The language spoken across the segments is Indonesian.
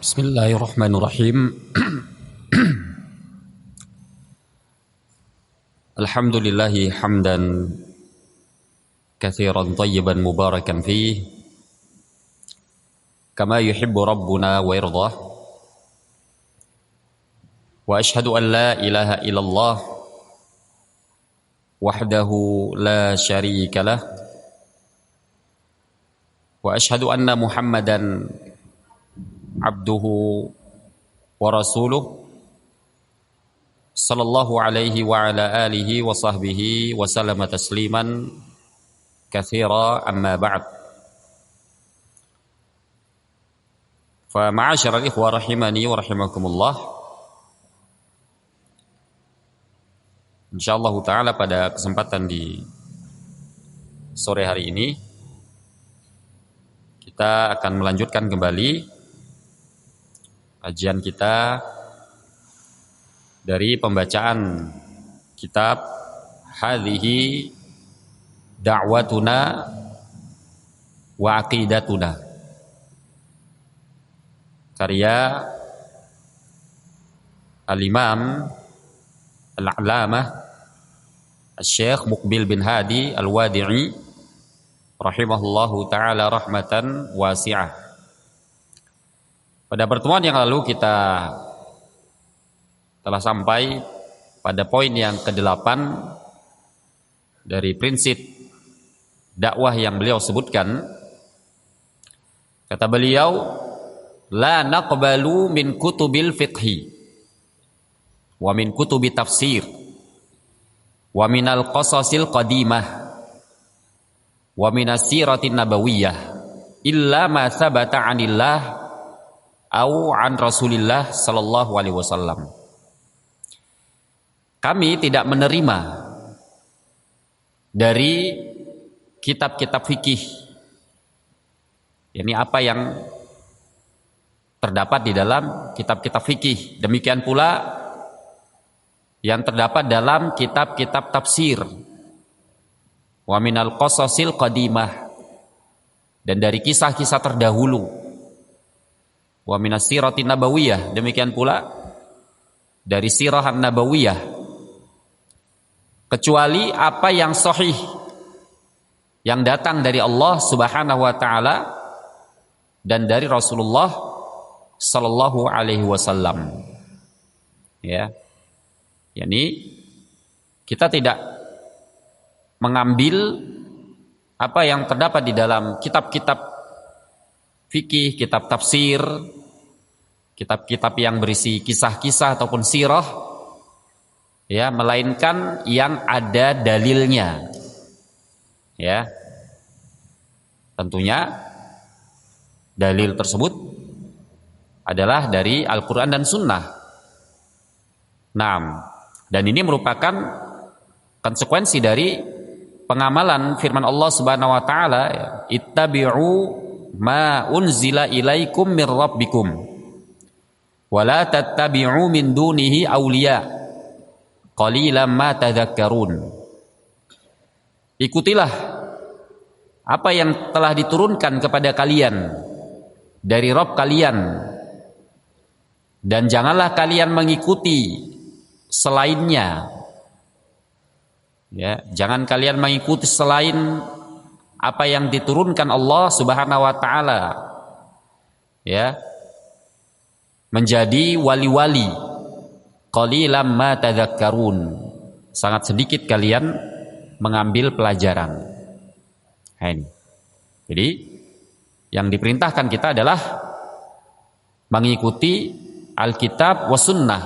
Bismillahirrahmanirrahim. Alhamdulillahi hamdan katsiran tayyiban mubarakan fih kama yuhibbu rabbuna wa yardah. Wa ashhadu an la ilaha illallah wahdahu la syarika lah. Wa ashhadu anna Muhammadan abduhu wa rasuluh sallallahu alaihi wa ala alihi wa sahbihi wa sallama tasliman katsira amma ba'd. Fa ma'asyiral ikhwah rahimani wa rahimakumullah. Insyaallah taala pada kesempatan di sore hari ini kita akan melanjutkan kembali kajian kita dari pembacaan kitab Hadhihi Da'watuna wa Aqidatuna, karya Al-Imam Al-A'lamah Al-Syekh Muqbil bin Hadi Al-Wadi'i rahimahullahu ta'ala rahmatan wasi'ah. Pada pertemuan yang lalu kita telah sampai pada poin yang ke-8 dari prinsip dakwah yang beliau sebutkan. Kata beliau, la naqbalu min kutubil fiqhi wa min kutubi tafsir wa minal qasasil qadimah wa minas siratin nabawiyah illa ma sabata 'anillah au an Rasulillah sallallahu alaihi wasallam. Kami tidak menerima dari kitab-kitab fikih, yakni apa yang terdapat di dalam kitab-kitab fikih. Demikian pula yang terdapat dalam kitab-kitab tafsir. Wa minal qasasil qadimah, dan dari kisah-kisah terdahulu. Wa minas siratin nabawiyah, demikian pula dari sirah nabawiyah, kecuali apa yang sahih yang datang dari Allah Subhanahu wa taala dan dari Rasulullah sallallahu alaihi wasallam. Ya. Yani kita tidak mengambil apa yang terdapat di dalam kitab-kitab fikih, kitab tafsir, kitab-kitab yang berisi kisah-kisah ataupun sirah, ya, melainkan yang ada dalilnya. Ya. Tentunya dalil tersebut adalah dari Al-Qur'an dan Sunnah. Nah, dan ini merupakan konsekuensi dari pengamalan firman Allah Subhanahu wa taala, ittabi'u ma unzila ilaikum mir rabbikum wa la tattabi'u min dunihi awliya qalilan ma tadhakkarun. Ikutilah apa yang telah diturunkan kepada kalian dari Rabb kalian, dan janganlah kalian mengikuti selainnya. Ya, jangan kalian mengikuti selain apa yang diturunkan Allah Subhanahu wa taala, ya, menjadi wali-wali. Qalilan ma tadhakkarun, sangat sedikit kalian mengambil pelajaran. Nah, ini. Jadi yang diperintahkan kita adalah mengikuti Alkitab wa sunnah.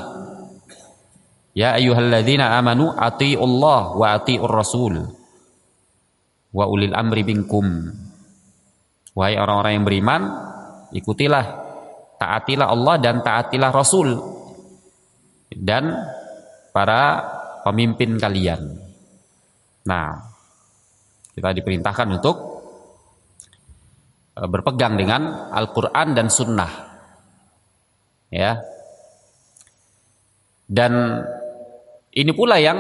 Ya ayyuhalladzina amanu atiiullah wa atiiur rasul wa ulil amri minkum. Wahai orang-orang yang beriman, ikutilah, taatilah Allah dan taatilah Rasul dan para pemimpin kalian. Nah, kita diperintahkan untuk berpegang dengan Al-Quran dan Sunnah, ya. Dan ini pula yang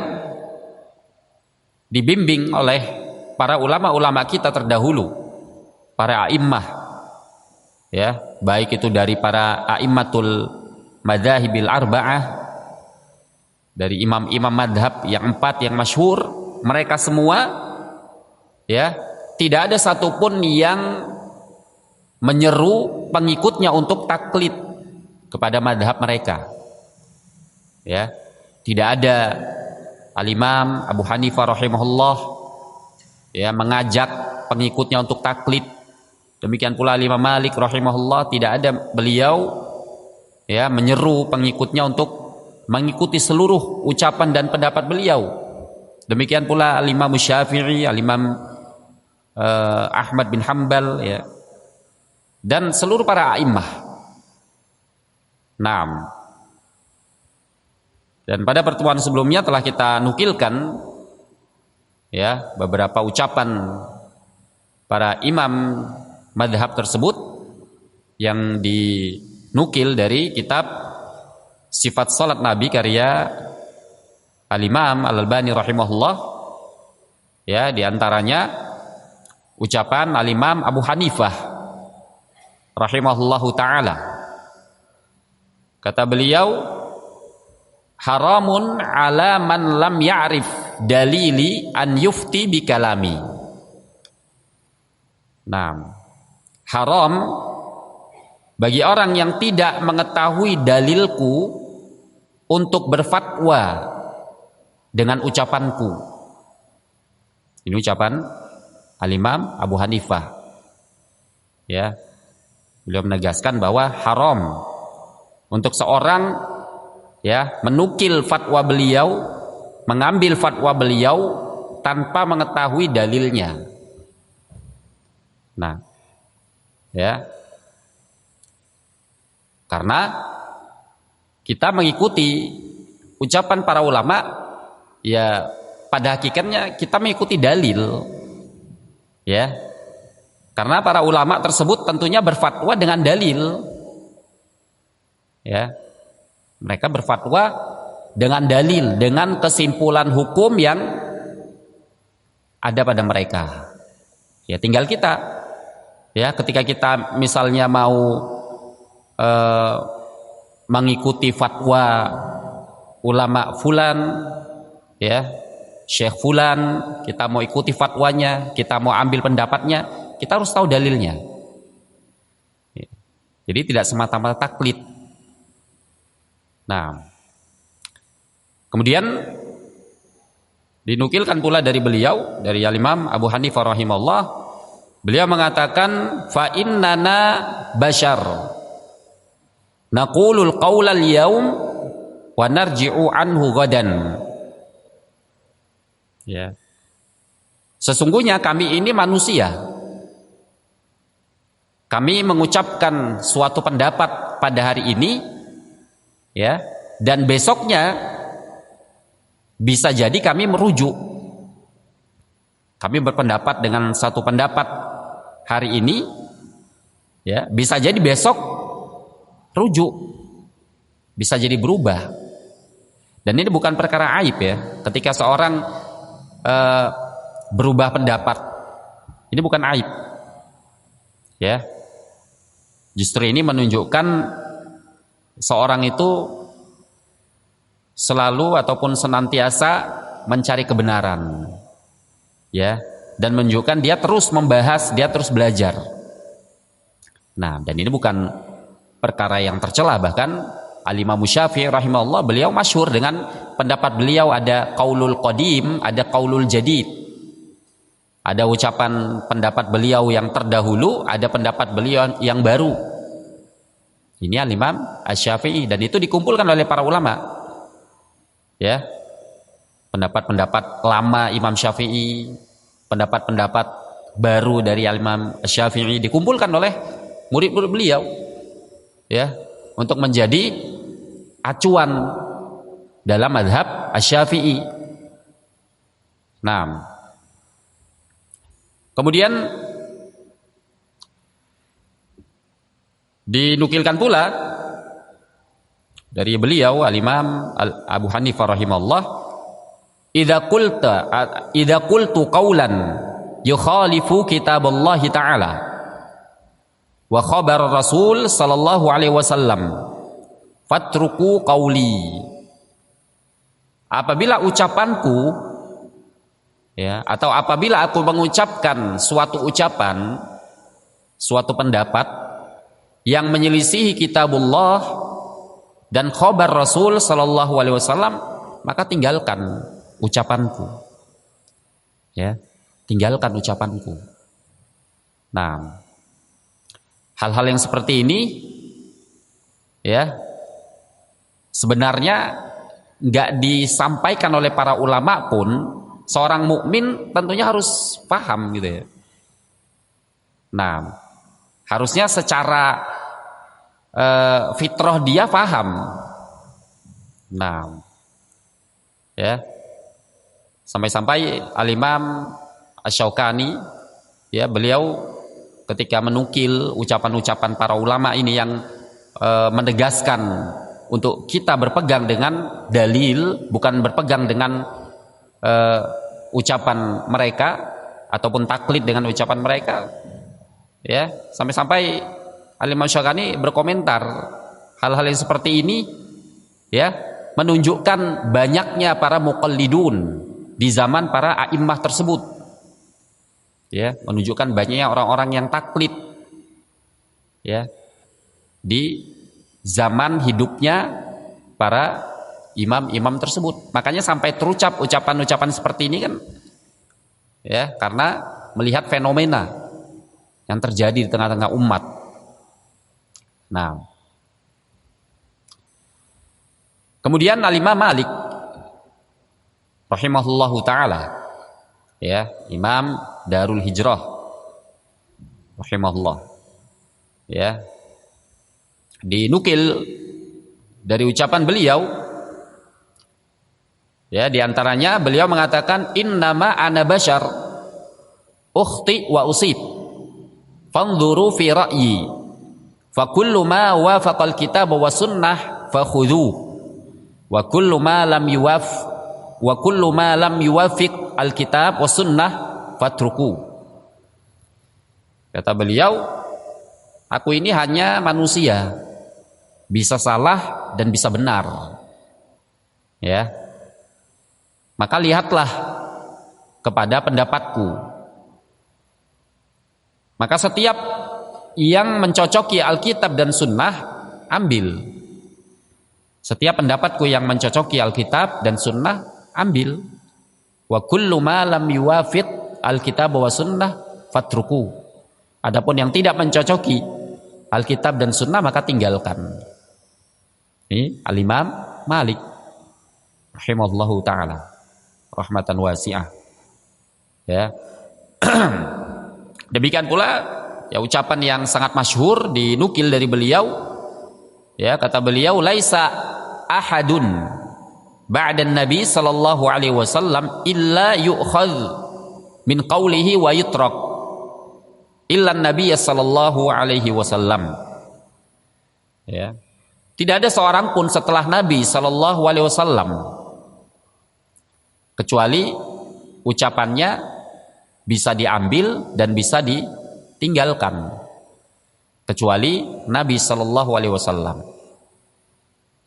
dibimbing oleh para ulama-ulama kita terdahulu, para a'immah, ya, baik itu dari para a'immatul madzahibil arba'ah, dari imam-imam madhab yang 4 yang masyhur, mereka semua ya tidak ada satupun yang menyeru pengikutnya untuk taklid kepada madhab mereka. Ya, tidak ada Al-Imam Abu Hanifah rahimahullah ya mengajak pengikutnya untuk taklid. Demikian pula Imam Malik rahimahullah, tidak ada beliau ya menyeru pengikutnya untuk mengikuti seluruh ucapan dan pendapat beliau. Demikian pula Al-Imam Syafi'i, Al-Imam Ahmad bin Hanbal ya, dan seluruh para a'immah. Naam. Dan pada pertemuan sebelumnya telah kita nukilkan ya beberapa ucapan para imam madhab tersebut yang dinukil dari kitab Sifat Salat Nabi karya Al-Imam Al-Albani rahimahullah. Ya, diantaranya ucapan Al-Imam Abu Hanifah rahimahullahu ta'ala. Kata beliau, haramun ala man lam ya'rif dalili an yufti bi kalami. Nah, haram bagi orang yang tidak mengetahui dalilku untuk berfatwa dengan ucapanku. Ini ucapan Al-Imam Abu Hanifah. Ya. Beliau menegaskan bahwa haram untuk seorang ya menukil fatwa beliau, mengambil fatwa beliau tanpa mengetahui dalilnya. Nah, ya. Karena kita mengikuti ucapan para ulama, ya pada hakikatnya kita mengikuti dalil, ya. Karena para ulama tersebut tentunya berfatwa dengan dalil, ya. Mereka berfatwa dengan dalil, dengan kesimpulan hukum yang ada pada mereka. Ya tinggal kita, ya ketika kita misalnya mau mengikuti fatwa ulama fulan, ya syekh fulan, kita mau ikuti fatwanya, kita mau ambil pendapatnya, kita harus tahu dalilnya. Jadi tidak semata-mata taklid. Nah, kemudian dinukilkan pula dari beliau, dari Al-Imam Abu Hanifah rahimahullah, beliau mengatakan fa innana bashar naqulul qaulal yaum wa narji'u anhu ghadan. Ya. Sesungguhnya kami ini manusia. Kami mengucapkan suatu pendapat pada hari ini, ya, dan besoknya bisa jadi kami merujuk. Kami berpendapat dengan satu pendapat hari ini, ya, bisa jadi besok rujuk, bisa jadi berubah. Dan ini bukan perkara aib, ya. Ketika seorang berubah pendapat, ini bukan aib, ya. Justru ini menunjukkan seorang itu selalu ataupun senantiasa mencari kebenaran, ya, dan menunjukkan dia terus membahas, dia terus belajar. Nah, dan ini bukan perkara yang tercela. Bahkan Al-Imam Syafi'i rahimahullah, beliau masyhur dengan pendapat beliau, ada qaulul qadim, ada qaulul jadid. Ada ucapan pendapat beliau yang terdahulu, ada pendapat beliau yang baru. Ini Al-Imam Asy-Syafi'i, dan itu dikumpulkan oleh para ulama. Ya. Pendapat-pendapat lama Imam Syafi'i, pendapat-pendapat baru dari Al-Imam Asy-Syafi'i dikumpulkan oleh murid-murid beliau. Ya, untuk menjadi acuan dalam mazhab Asy-Syafi'i. Nah, kemudian dinukilkan pula dari beliau Al-Imam Abu Hanifah rahimahullah, idza qultu qawlan yukhalifu kitaballahi ta'ala wa khabar Rasul sallallahu alaihi wasallam fatruku qauli. Apabila ucapanku, ya, atau apabila aku mengucapkan suatu ucapan, suatu pendapat yang menyelisihi kitabullah dan khabar Rasul sallallahu alaihi wasallam, maka tinggalkan ucapanku. Ya, tinggalkan ucapanku. Nah, hal-hal yang seperti ini, ya, sebenarnya nggak disampaikan oleh para ulama pun, seorang mukmin tentunya harus paham gitu ya. Nah, harusnya secara fitrah dia paham. Nah, ya, sampai-sampai Al-Imam Asy-Syaukani, ya, beliau ketika menukil ucapan-ucapan para ulama ini yang menegaskan untuk kita berpegang dengan dalil, bukan berpegang dengan ucapan mereka ataupun taklid dengan ucapan mereka, ya, sampai-sampai Al-Imam Syaukani berkomentar hal-hal yang seperti ini, ya, menunjukkan banyaknya para muqallidun di zaman para a'immah tersebut, ya, menunjukkan banyaknya orang-orang yang taklid, ya, di zaman hidupnya para imam-imam tersebut. Makanya sampai terucap ucapan-ucapan seperti ini kan, ya, karena melihat fenomena yang terjadi di tengah-tengah umat. Nah, kemudian Al-Imam Malik rahimahullahu taala, ya, Imam Darul Hijrah rahimahullah, ya, dinukil dari ucapan beliau, ya, diantaranya beliau mengatakan innama ana bashar ukhti wa usib fanzuru fi ra'yi fa kullu ma wafaqal kitab wa sunnah fakhudhu wa kullu ma lam yuwafiq al kitab wa sunnah fatruku. Kata beliau, aku ini hanya manusia, bisa salah dan bisa benar, ya, maka lihatlah kepada pendapatku. Maka setiap yang mencocoki Alkitab dan Sunnah, ambil. Setiap pendapatku yang mencocoki Alkitab dan Sunnah, ambil. Wa kullu ma lam yuwafiq Alkitab wa Sunnah fatruku. Adapun yang tidak mencocoki Alkitab dan Sunnah, maka tinggalkan. Ini Al-Imam Malik rahimahullahu ta'ala rahmatan wasi'ah, ya. Demikian pula, ya, ucapan yang sangat masyhur dinukil dari beliau, ya, kata beliau, laisa ahadun ba'dan nabi sallallahu alaihi wasallam illa yu'khadh min qawlihi wa yutrak illa nabi sallallahu alaihi wasallam, ya. Tidak ada seorang pun setelah Nabi sallallahu alaihi wasallam kecuali ucapannya bisa diambil dan bisa ditinggalkan, kecuali Nabi sallallahu alaihi wasallam,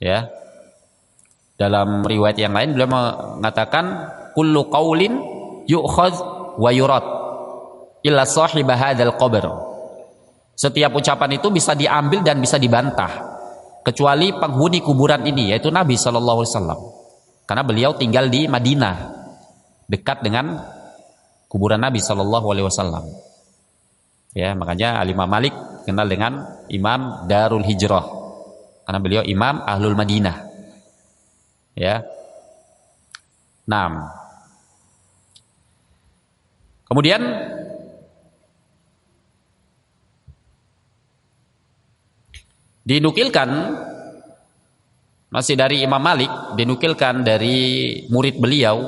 ya. Dalam riwayat yang lain beliau mengatakan kullu qaulin yu'khadh wa yurad illa sahib hadzal qabr. Setiap ucapan itu bisa diambil dan bisa dibantah kecuali penghuni kuburan ini, yaitu Nabi sallallahu alaihi wasallam, karena beliau tinggal di Madinah dekat dengan kuburan Nabi sallallahu alaihi wasallam, ya. Makanya Al-Imam Malik kenal dengan Imam Darul Hijrah karena beliau Imam Ahlul Madinah, ya. Nah, kemudian dinukilkan masih dari Imam Malik, dinukilkan dari murid beliau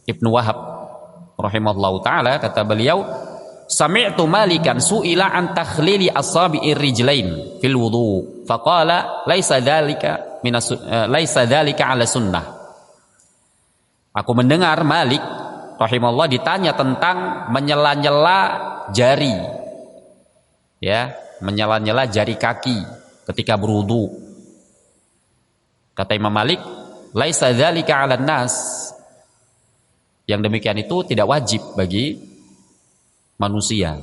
Ibnu Wahab rahimahullahu taala, kata beliau, sami'tu Malikan su'ila an takhlili asabi'ir rijlain fil wudu faqala laisa dzalika ala sunnah. Aku mendengar Malik rahimahullah ditanya tentang menyela-nyela jari, ya, menyela-nyela jari kaki ketika berwudu. Kata Imam Malik, laisa dzalika 'alan nas. Yang demikian itu tidak wajib bagi manusia.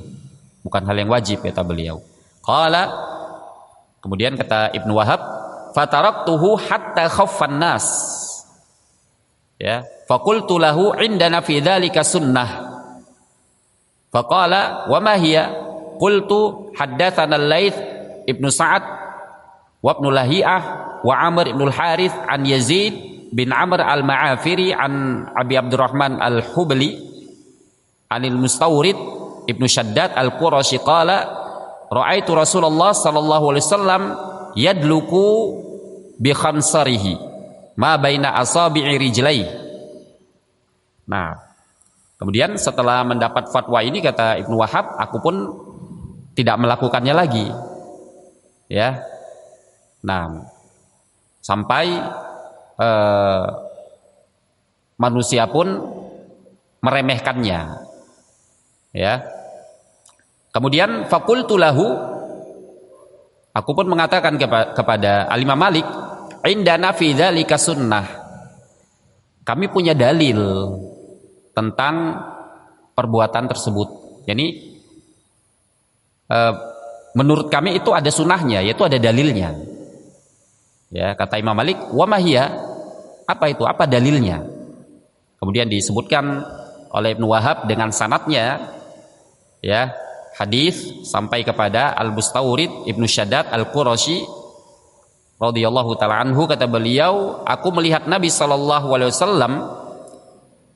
Bukan hal yang wajib, kata beliau. Qala, kemudian kata Ibnu Wahab, fataraktuhu hatta khaffan nas. Ya, faqultu lahu indana fi dzalika sunnah. Faqala wa ma hiya? Qultu haddatsana al-Laits ibnu Sa'ad wa ibnu Lahiyah wa Amr ibnu al-Harits an Yazid bin Amr al-Ma'afiri an Abi Abdurrahman al-Hubli anil Mustawrid ibnu Shaddad al-Qurashi qala ra'aitu Rasulullah sallallahu alaihi wasallam yadluku bi khansarihi ma baina asabi'i rijlaihi. Nah, kemudian setelah mendapat fatwa ini, kata Ibnu Wahab, aku pun tidak melakukannya lagi. Ya. Nah, sampai manusia pun meremehkannya. Ya. Kemudian faqultu lahu, aku pun mengatakan kepada Al-Imam Malik, indana fi dzalika sunnah. Kami punya dalil tentang perbuatan tersebut. Jadi menurut kami itu ada sunnahnya, yaitu ada dalilnya. Ya, kata Imam Malik, wa mahiyya? Apa itu? Apa dalilnya? Kemudian disebutkan oleh Ibnu Wahab dengan sanadnya, ya, hadis sampai kepada Al-Mustawrid Ibnu Shaddad Al-Qurashi radhiyallahu taala anhu, kata beliau, aku melihat Nabi sallallahu alaihi wasallam,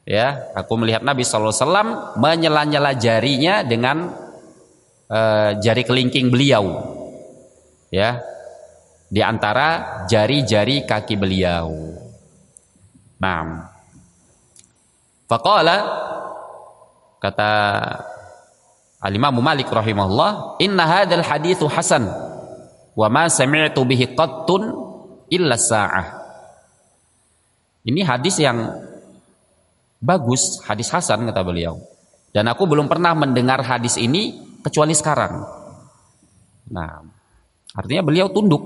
ya, aku melihat Nabi sallallahu alaihi wasallam menyela-nyela jarinya dengan jari kelingking beliau, ya, di antara jari-jari kaki beliau. Nah, faqala, kata Al-Imam Malik rahimahullah, inna hadzal haditsu hasan wa ma sami'tu bihi qattun illa sa'ah. Ini hadis yang bagus, hadis hasan, kata beliau. Dan aku belum pernah mendengar hadis ini kecuali sekarang. Nah, artinya beliau tunduk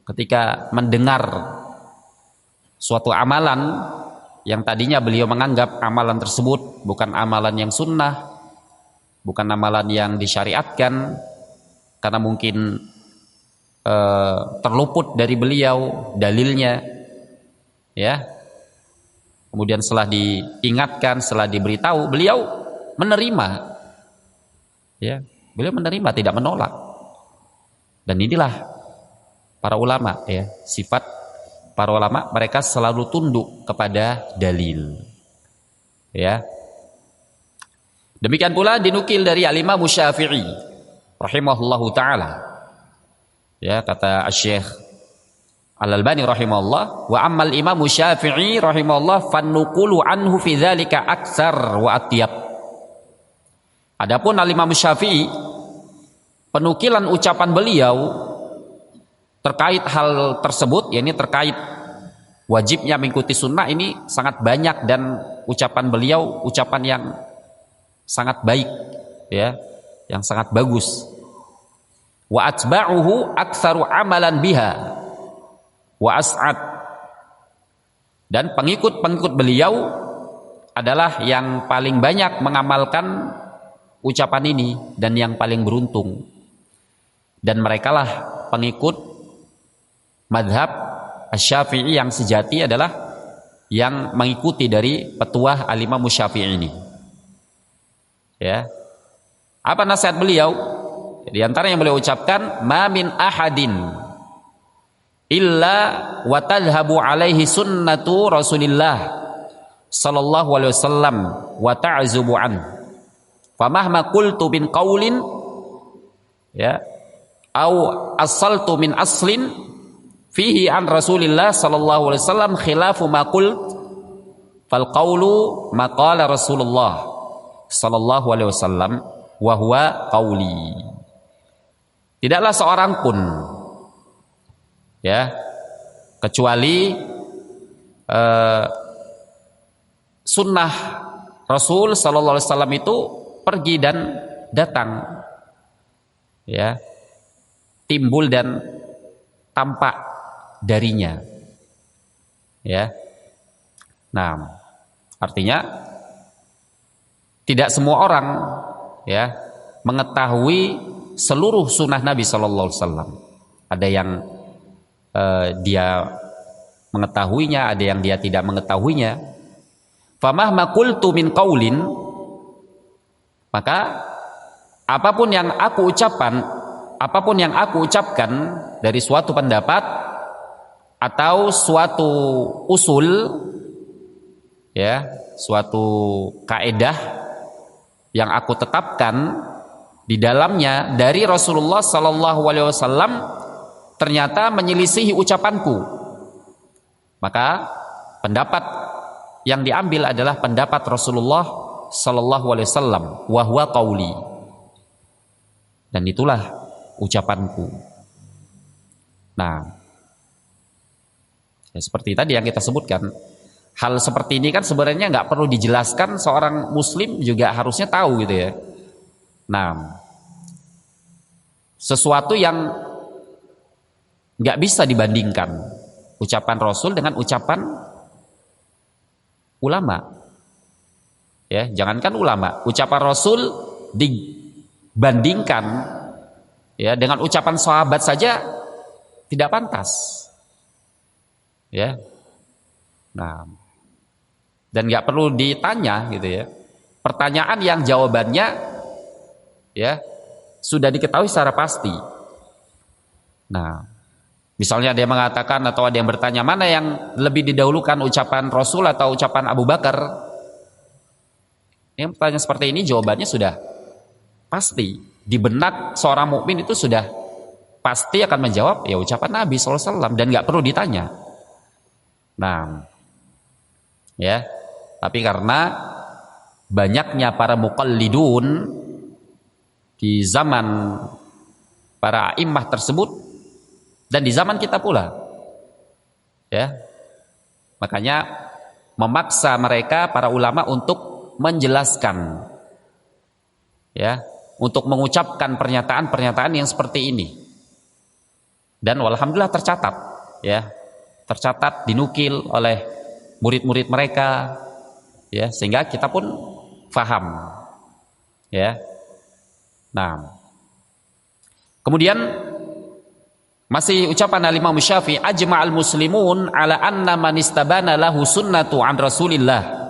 ketika mendengar suatu amalan yang tadinya beliau menganggap amalan tersebut bukan amalan yang sunnah, bukan amalan yang disyariatkan, karena mungkin terluput dari beliau dalilnya, ya. Kemudian setelah diingatkan, setelah diberitahu, beliau menerima, ya, beliau menerima, tidak menolak. Dan inilah para ulama, ya, sifat para ulama, mereka selalu tunduk kepada dalil, ya. Demikian pula dinukil dari Al-Imam Syafi'i rahimahullahu taala, ya, kata Asy-Syaikh Al-Albani rahimahullah, wa ammal Imam Syafi'i rahimahullah fannuqulu anhu fi dzalika aktsar wa atyab. Adapun Al-Imam Syafi'i, penukilan ucapan beliau terkait hal tersebut, yakni terkait wajibnya mengikuti sunnah, ini sangat banyak, dan ucapan beliau ucapan yang sangat baik, ya, yang sangat bagus. Wa atba'uhu aktsaru amalan biha wa as'ad. Dan pengikut-pengikut beliau adalah yang paling banyak mengamalkan ucapan ini dan yang paling beruntung. Dan merekalah pengikut madhab Asy-Syafi'i yang sejati, adalah yang mengikuti dari petuah Al-Imam Syafi'i ini. Ya. Apa nasihat beliau? Di antara yang beliau ucapkan, ma min ahadin illa wa tadhhabu alaihi sunnatu Rasulillah sallallahu alaihi wasallam wa ta'zubu an. Fa mahma qultu bin qaulin, ya, au asaltu min aslin fihi an Rasulillah sallallahu alaihi wasallam khilafu ma qult fal qawlu ma qala Rasulullah sallallahu alaihi wasallam wa huwa qauli. Tidaklah seorang pun, ya, kecuali sunnah Rasul sallallahu alaihi wasallam itu pergi dan datang, ya, timbul dan tampak darinya, ya. Nah, artinya tidak semua orang, ya, mengetahui seluruh sunnah Nabi Shallallahu Alaihi Wasallam. Ada yang dia mengetahuinya, ada yang dia tidak mengetahuinya. Famahma qultu min qaulin, maka apapun yang aku ucapkan dari suatu pendapat atau suatu usul, ya, suatu kaedah yang aku tetapkan di dalamnya dari Rasulullah Sallallahu Alaihi Wasallam ternyata menyelisihi ucapanku, maka pendapat yang diambil adalah pendapat Rasulullah Sallallahu Alaihi Wasallam, wa huwa qauli, dan itulah ucapanku. Nah, ya, seperti tadi yang kita sebutkan, hal seperti ini kan sebenarnya nggak perlu dijelaskan, seorang muslim juga harusnya tahu gitu ya. Nah, sesuatu yang nggak bisa dibandingkan ucapan Rasul dengan ucapan ulama, ya, jangankan ulama, ucapan Rasul dibandingkan, ya, dengan ucapan sahabat saja tidak pantas, ya. Nah, dan nggak perlu ditanya gitu ya, pertanyaan yang jawabannya, ya, sudah diketahui secara pasti. Nah, misalnya ada yang mengatakan atau ada yang bertanya, mana yang lebih didahulukan, ucapan Rasul atau ucapan Abu Bakar? Yang pertanyaan seperti ini jawabannya sudah pasti. Di benak seorang mukmin itu sudah pasti akan menjawab, ya, ucapan Nabi SAW, dan nggak perlu ditanya. Nah, ya, tapi karena banyaknya para muqallidun di zaman para a'immah tersebut, dan di zaman kita pula, ya, makanya memaksa mereka para ulama untuk menjelaskan, ya, untuk mengucapkan pernyataan-pernyataan yang seperti ini. Dan alhamdulillah tercatat, ya, tercatat, dinukil oleh murid-murid mereka, ya, sehingga kita pun faham, ya. Nah, kemudian masih ucapan Imam Syafi'i, ajma'al muslimun ala anna man istabana lahu sunnatu an Rasulillah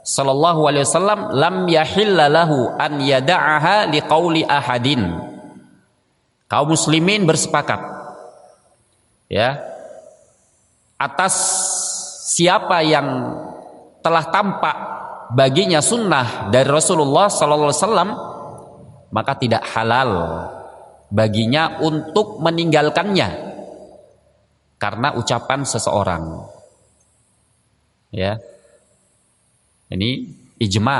sallallahu alaihi wasallam lam yahilla lahu an yada'aha liqauli ahadin. Kaum muslimin bersepakat, ya, atas siapa yang telah tampak baginya sunnah dari Rasulullah sallallahu alaihi wasallam, maka tidak halal baginya untuk meninggalkannya karena ucapan seseorang, ya. Ini ijma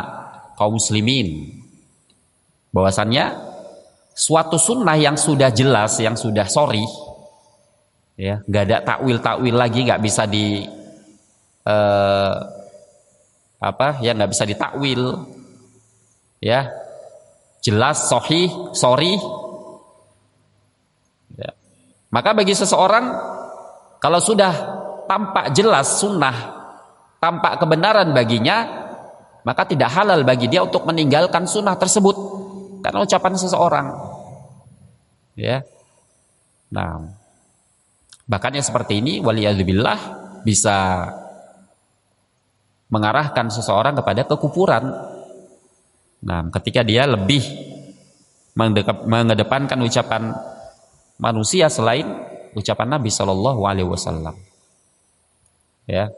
kaum muslimin bahwasannya suatu sunnah yang sudah jelas, yang sudah sharih, ya, nggak ada takwil lagi, nggak bisa di nggak bisa ditakwil, ya, jelas, sahih, sharih. Maka bagi seseorang, kalau sudah tampak jelas sunnah, tampak kebenaran baginya, maka tidak halal bagi dia untuk meninggalkan sunnah tersebut karena ucapan seseorang, ya. Nah, bahkan yang seperti ini, waliyadzubillah, bisa mengarahkan seseorang kepada kekufuran. Nah, ketika dia lebih mengedepankan ucapan manusia selain ucapan Nabi Shallallahu Alaihi Wasallam, ya,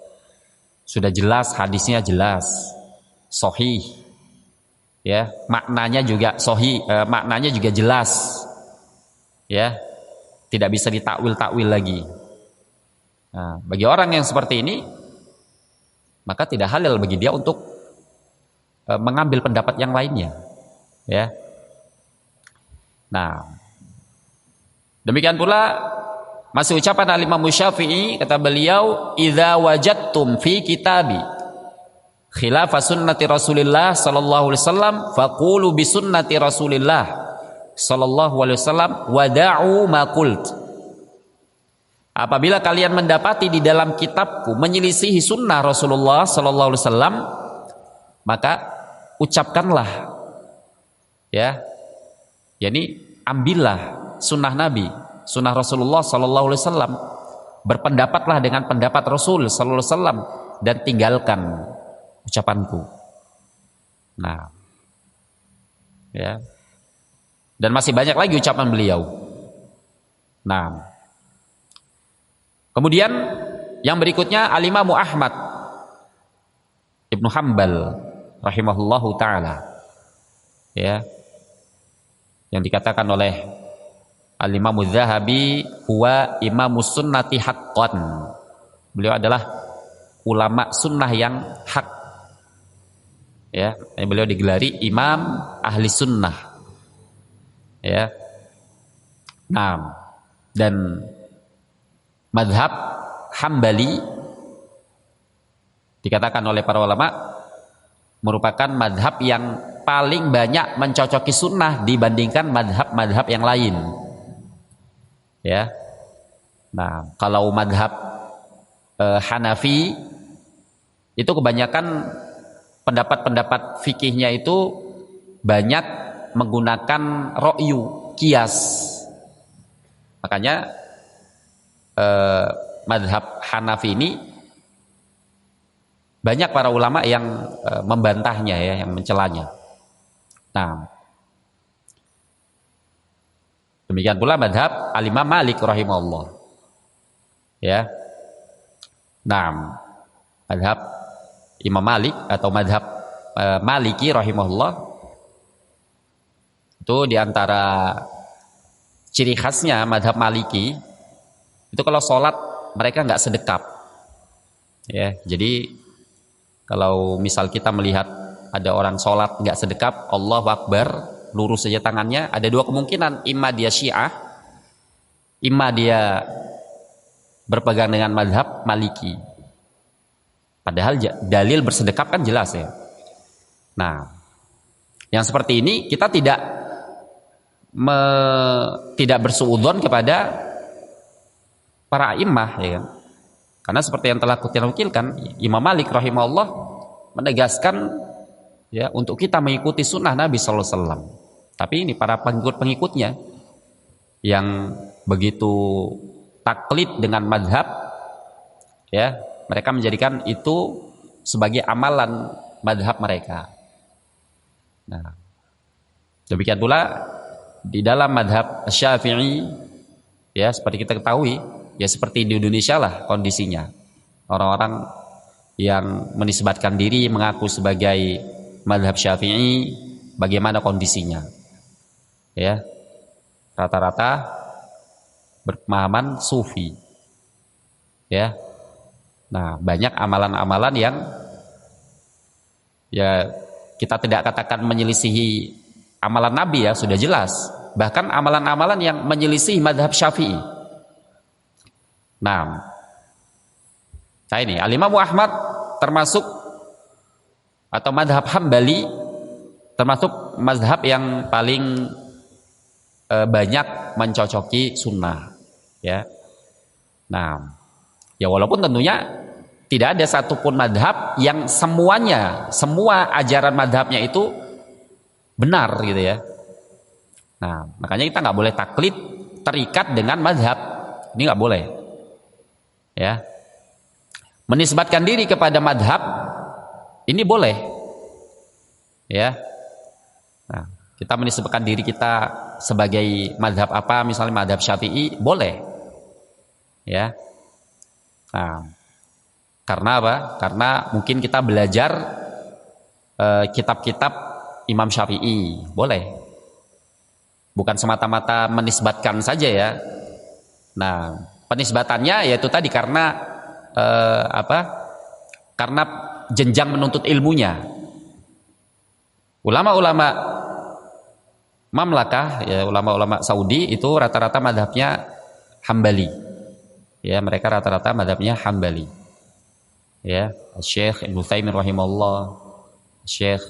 sudah jelas, hadisnya jelas, sahih, ya, maknanya juga sahih, maknanya juga jelas, ya, tidak bisa ditakwil lagi. Nah, bagi orang yang seperti ini, maka tidak halal bagi dia untuk mengambil pendapat yang lainnya, ya. Nah, demikian pula masih ucapan Imam Syafi'i, kata beliau, idza wajadtum fi kitabi khilafa sunnati Rasulillah sallallahu alaihi wasallam faqulu bi sunnati Rasulillah sallallahu alaihi wasallam, wada'u ma qult. Apabila kalian mendapati di dalam kitabku menyelisihi sunnah Rasulullah sallallahu alaihi wasallam, maka ucapkanlah, ya, yakni ambillah sunnah Nabi, sunnah Rasulullah sallallahu alaihi wasallam, berpendapatlah dengan pendapat Rasul sallallahu alaihi wasallam dan tinggalkan ucapanku. Nah, ya. Dan masih banyak lagi ucapan beliau. Nah, kemudian yang berikutnya Al-Imam Ahmad Ibnu Hanbal rahimahullahu taala, ya, yang dikatakan oleh Al-Imam Az-Zahabi huwa imamus sunnati haqqan. Beliau adalah ulama sunnah yang hak, ya, beliau digelari imam ahli sunnah, ya. Nah, dan madhab Hambali dikatakan oleh para ulama merupakan madhab yang paling banyak mencocoki sunnah dibandingkan madhab-madhab yang lain, ya. Nah, kalau madhab Hanafi itu kebanyakan pendapat-pendapat fikihnya itu banyak menggunakan ro'yu, kias. Makanya madhab Hanafi ini banyak para ulama yang membantahnya, ya, yang mencelanya. Nah, demikian pula madhab Al-Imam Malik rahimahullah, ya. Nah, madhab Imam Malik atau madhab Maliki rahimahullah itu diantara ciri khasnya madhab Maliki itu kalau sholat mereka nggak sedekap, ya. Jadi kalau misal kita melihat ada orang sholat nggak sedekap, Allahu Akbar, lurus saja tangannya, ada dua kemungkinan, imma dia Syiah, imma dia berpegang dengan madhab Maliki. Padahal dalil bersedekap kan jelas, ya. Nah, yang seperti ini kita tidak bersuudzon kepada para imam, ya kan? Karena seperti yang telah kita nukilkan, Imam Malik rahimahullah menegaskan, ya, untuk kita mengikuti sunnah Nabi sallallahu alaihi wasallam. Tapi ini para pengikut-pengikutnya yang begitu taklid dengan madhab, ya, mereka menjadikan itu sebagai amalan madhab mereka. Nah, demikian pula di dalam madhab Syafi'i, ya, seperti kita ketahui, ya, seperti di Indonesia lah kondisinya. Orang-orang yang menisbatkan diri mengaku sebagai madhab Syafi'i, bagaimana kondisinya, ya, rata-rata berpemahaman sufi, ya. Nah, banyak amalan-amalan yang, ya, kita tidak katakan menyelisihi amalan Nabi, ya, sudah jelas. Bahkan amalan-amalan yang menyelisihi madhab Syafi'i. Nah, ini Al-Imam Ahmad termasuk atau madhab Hambali termasuk madhab yang paling banyak mencocoki sunnah, ya. Nah, ya, walaupun tentunya tidak ada satupun madhab yang semua ajaran madhabnya itu benar, gitu, ya. Nah, makanya kita nggak boleh taklid terikat dengan madhab, ini nggak boleh, ya. Menisbatkan diri kepada madhab ini boleh, ya. Nah, kita menisbatkan diri kita sebagai madhab apa, misalnya madhab Syafi'i, boleh, ya. Nah, karena apa? Karena mungkin kita belajar kitab-kitab Imam Syafi'i, boleh. Bukan semata-mata menisbatkan saja, ya. Nah, penisbatannya yaitu tadi karena karena jenjang menuntut ilmunya. Ulama-ulama mamlakah, ya, ulama-ulama Saudi itu rata-rata madhabnya Hambali, ya, mereka rata-rata madhabnya Hambali, ya. Syekh Ibnu Utsaimin rahimahullah, Syekh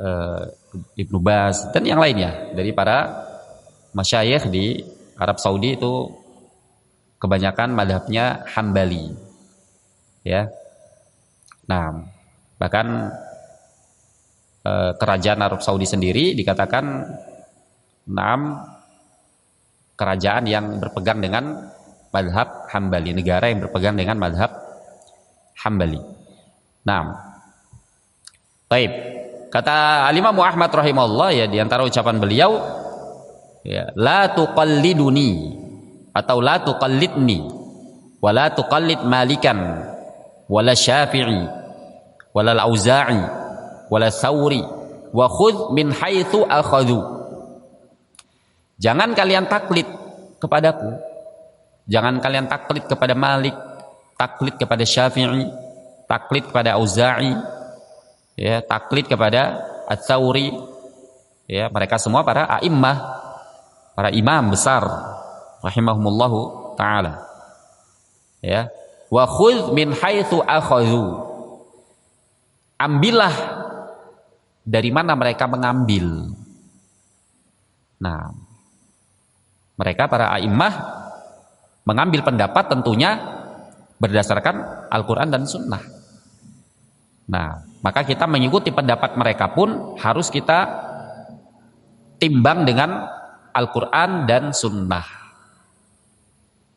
eh, Ibnu Baz dan yang lainnya dari para masyayikh di Arab Saudi itu kebanyakan madhabnya Hambali, ya. Nah, bahkan kerajaan Arab Saudi sendiri dikatakan kerajaan yang berpegang dengan madhab Hambali, negara yang berpegang dengan madhab Hambali. Nah, baik. Kata Al-Imam Ahmad rahimahullah, ya, di antara ucapan beliau, ya, la tuqalliduni atau la tuqallidni wa la tuqallid Malikan wala Syafi'i wala Al-Auza'i wala Thawri wa khudh min haitsu akhadhu. Jangan kalian taklid kepadaku, jangan kalian taklid kepada Malik, taklid kepada Syafi'i, taklid kepada Auza'i, ya, taklid kepada Ats-Tsauri, ya, mereka semua para a'immah, para imam besar rahimahumullahu taala, ya. Wa khudh min haitsu akhadhu, ambillah dari mana mereka mengambil. Nah, mereka para a'immah mengambil pendapat tentunya berdasarkan Al-Quran dan Sunnah. Nah, maka kita mengikuti pendapat mereka pun harus kita timbang dengan Al-Quran dan Sunnah.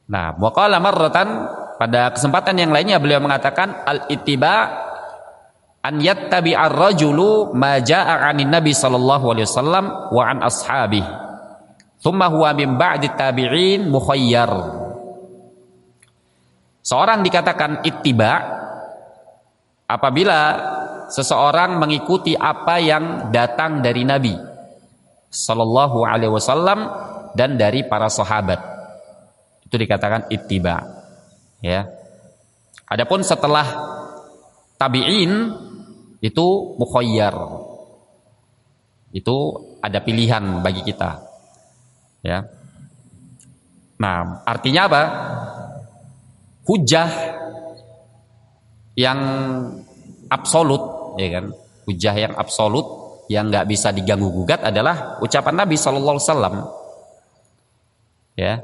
Nah, wa qala marratan, pada kesempatan yang lainnya beliau mengatakan al-ittiba an yattabi'ar rajulu ma jaa'a 'anin nabi sallallahu alaihi wasallam wa an ashabihi thumma huwa min ba'di tabi'in mukhayyar. Seorang dikatakan ittiba apabila seseorang mengikuti apa yang datang dari Nabi sallallahu alaihi wasallam dan dari para sahabat. Itu dikatakan ittiba, ya. Adapun setelah tabi'in itu mukhayyar. Itu ada pilihan bagi kita, ya. Nah, artinya apa? Hujah yang absolut, ya kan? Hujah yang absolut yang nggak bisa diganggu gugat adalah ucapan Nabi Sallallahu Alaihi Wasallam, ya.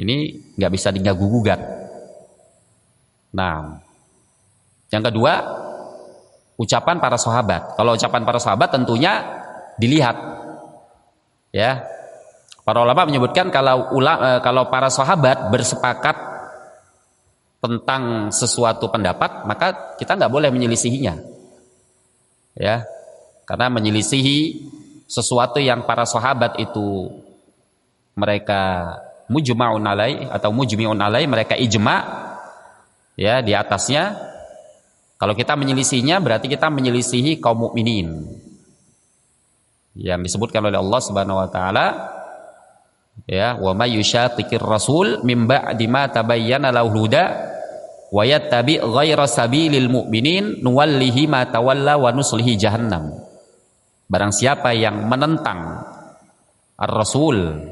Ini nggak bisa diganggu gugat. Nah, yang kedua ucapan para sahabat. Kalau ucapan para sahabat tentunya dilihat, ya. Para ulama menyebutkan kalau para sahabat bersepakat tentang sesuatu pendapat, maka kita nggak boleh menyelisihinya, ya, karena menyelisihi sesuatu yang para sahabat itu mereka mujma'un alaih atau mujmi'un alaih, mereka ijma', ya, di atasnya. Kalau kita menyelisihinya berarti kita menyelisihi kaum mukminin yang disebutkan oleh Allah Subhanahu wa taala, ya, wa may yushaqiqir rasul mim ba'di ma tabayyana lahul huda wa yattabi' ghaira sabilil mu'minin nuwallihi ma tawalla wa nuslihi jahannam. Barang siapa yang menentang ar-rasul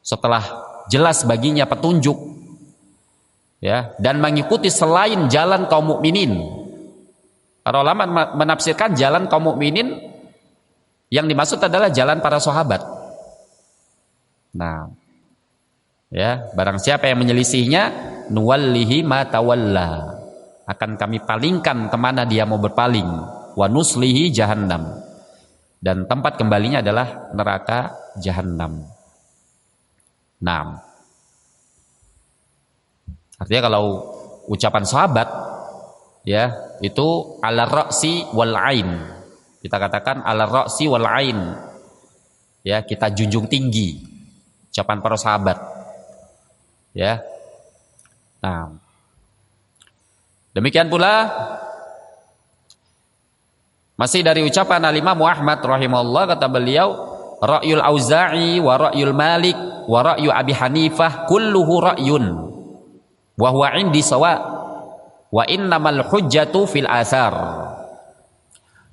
setelah jelas baginya petunjuk, ya, dan mengikuti selain jalan kaum mukminin. Para ulama menafsirkan jalan kaum mukminin yang dimaksud adalah jalan para sahabat. Nah, ya, barang siapa yang menyelisihinya, nuwallihi ma tawalla, akan kami palingkan kemana dia mau berpaling, wa nuslihi jahannam, dan tempat kembalinya adalah neraka jahannam. Nah, artinya kalau ucapan sahabat, ya, itu ala ra'si wal ain, kita katakan ala ra'si wal ain, ya, kita junjung tinggi ucapan para sahabat, ya. Nah, demikian pula masih dari ucapan Al-Imam Ahmad rahimahullah, kata beliau, ra'yul Auza'i wa ra'yul Malik wa ra'yu Abi Hanifah kulluhu ra'yun wa huwa indi sawa wa innamal hujjatu fil athar.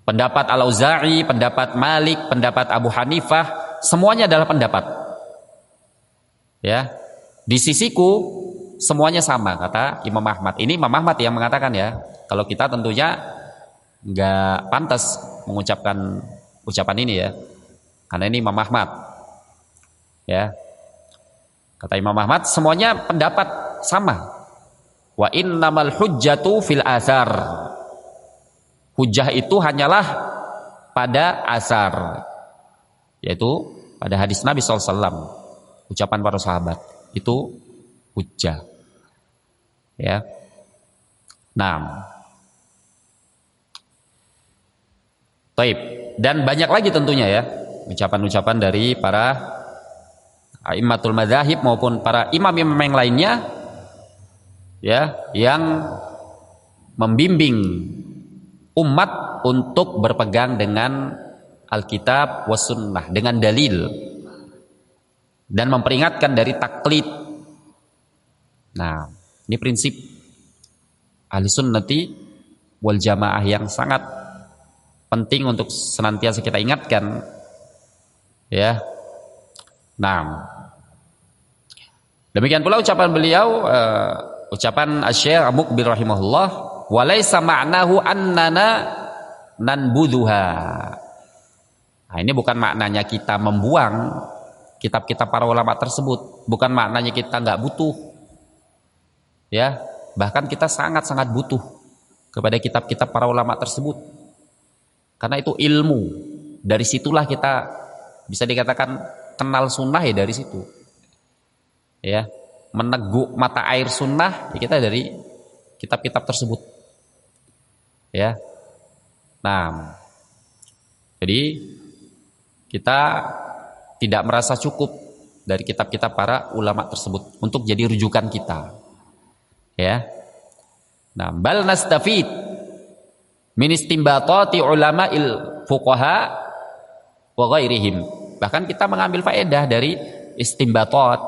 Pendapat Al-Auza'i, pendapat Malik, pendapat Abu Hanifah, semuanya adalah pendapat, ya. Di sisiku semuanya sama, kata Imam Ahmad. Ini Imam Ahmad yang mengatakan, ya. Kalau kita tentunya nggak pantas mengucapkan ucapan ini ya, karena ini Imam Ahmad ya. Kata Imam Ahmad, semuanya pendapat sama. Wa innamal hujjatu fil asar. Hujjah itu hanyalah pada asar, yaitu pada hadis Nabi SAW, ucapan para sahabat itu hujjah ya. Nah, taib, dan banyak lagi tentunya ya ucapan-ucapan dari para a'immatul madzahib maupun para imam-imam yang lainnya ya, yang membimbing umat untuk berpegang dengan Alkitab was sunnah, dengan dalil, dan memperingatkan dari taklid. Nah, ini prinsip ahli sunnati wal jamaah yang sangat penting untuk senantiasa kita ingatkan ya. Nah, demikian pula ucapan beliau, ucapan Asy-Syaikh Muqbil rahimahullah, walaysa ma'nahu annana nanbudhuha. Nah, ini bukan maknanya kita membuang kitab-kitab para ulama tersebut, bukan maknanya kita nggak butuh ya, bahkan kita sangat-sangat butuh kepada kitab-kitab para ulama tersebut, karena itu ilmu. Dari situlah kita bisa dikatakan kenal sunnah ya, dari situ ya, meneguk mata air sunnah ya, kita dari kitab-kitab tersebut ya. Nah, jadi kita tidak merasa cukup dari kitab-kitab para ulama tersebut untuk jadi rujukan kita ya. Nah, bal nastafid min istinbatati ulama'il fuqaha wa ghairihim. Bahkan kita mengambil faedah dari istimbatat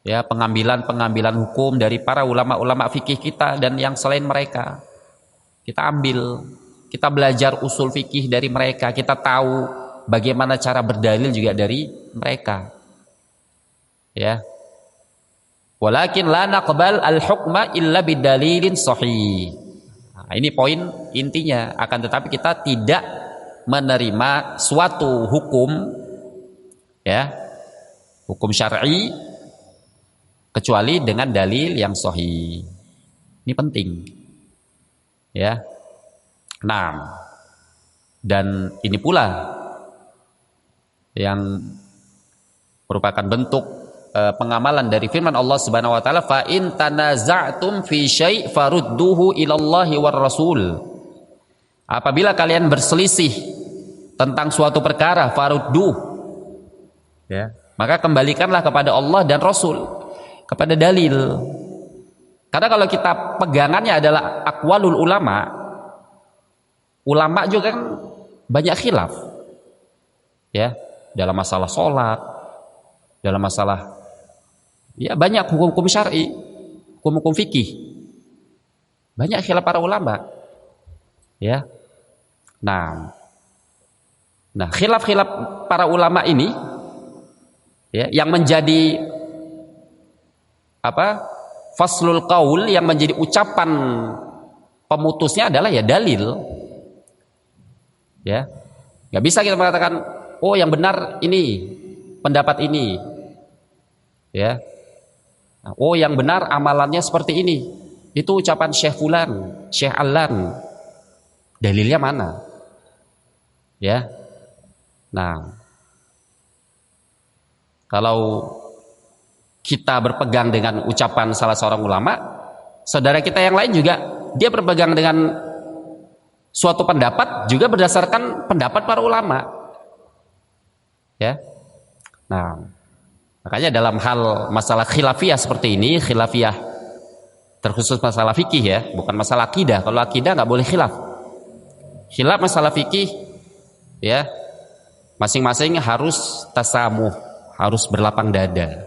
ya, pengambilan hukum dari para ulama-ulama fikih kita dan yang selain mereka. Kita ambil, kita belajar usul fikih dari mereka, kita tahu bagaimana cara berdalil juga dari mereka ya. Walakin la naqbal al-hukma illa bidalilin sahih. Nah, ini poin intinya. Akan tetapi kita tidak menerima suatu hukum ya, hukum syar'i, kecuali dengan dalil yang sahih. Ini penting ya. Nah, dan ini pula yang merupakan bentuk pengamalan dari firman Allah Subhanahu wa taala, fa in tanaza'tum fi syai' farudduhu ilallahi war rasul. Apabila kalian berselisih tentang suatu perkara, farudduh ya, maka kembalikanlah kepada Allah dan Rasul, kepada dalil. Karena kalau kita pegangannya adalah aqwalul ulama, ulama juga kan banyak khilaf ya, dalam masalah sholat, dalam masalah ya banyak hukum-hukum syar'i, hukum-hukum fikih, banyak khilaf para ulama ya. Nah khilaf-khilaf para ulama ini ya, yang menjadi apa, faslul qaul, yang menjadi ucapan pemutusnya adalah ya dalil ya. Nggak bisa kita mengatakan oh yang benar ini pendapat ini ya, oh yang benar amalannya seperti ini, itu ucapan Syekh Fulan, Syekh Alan, dalilnya mana ya. Nah, kalau kita berpegang dengan ucapan salah seorang ulama, saudara kita yang lain juga dia berpegang dengan suatu pendapat juga berdasarkan pendapat para ulama ya. Nah, makanya dalam hal masalah khilafiyah seperti ini, khilafiyah terkhusus masalah fikih ya, bukan masalah akidah. Kalau akidah nggak boleh khilaf. Khilaf masalah fikih ya, masing-masing harus tasamuh, harus berlapang dada.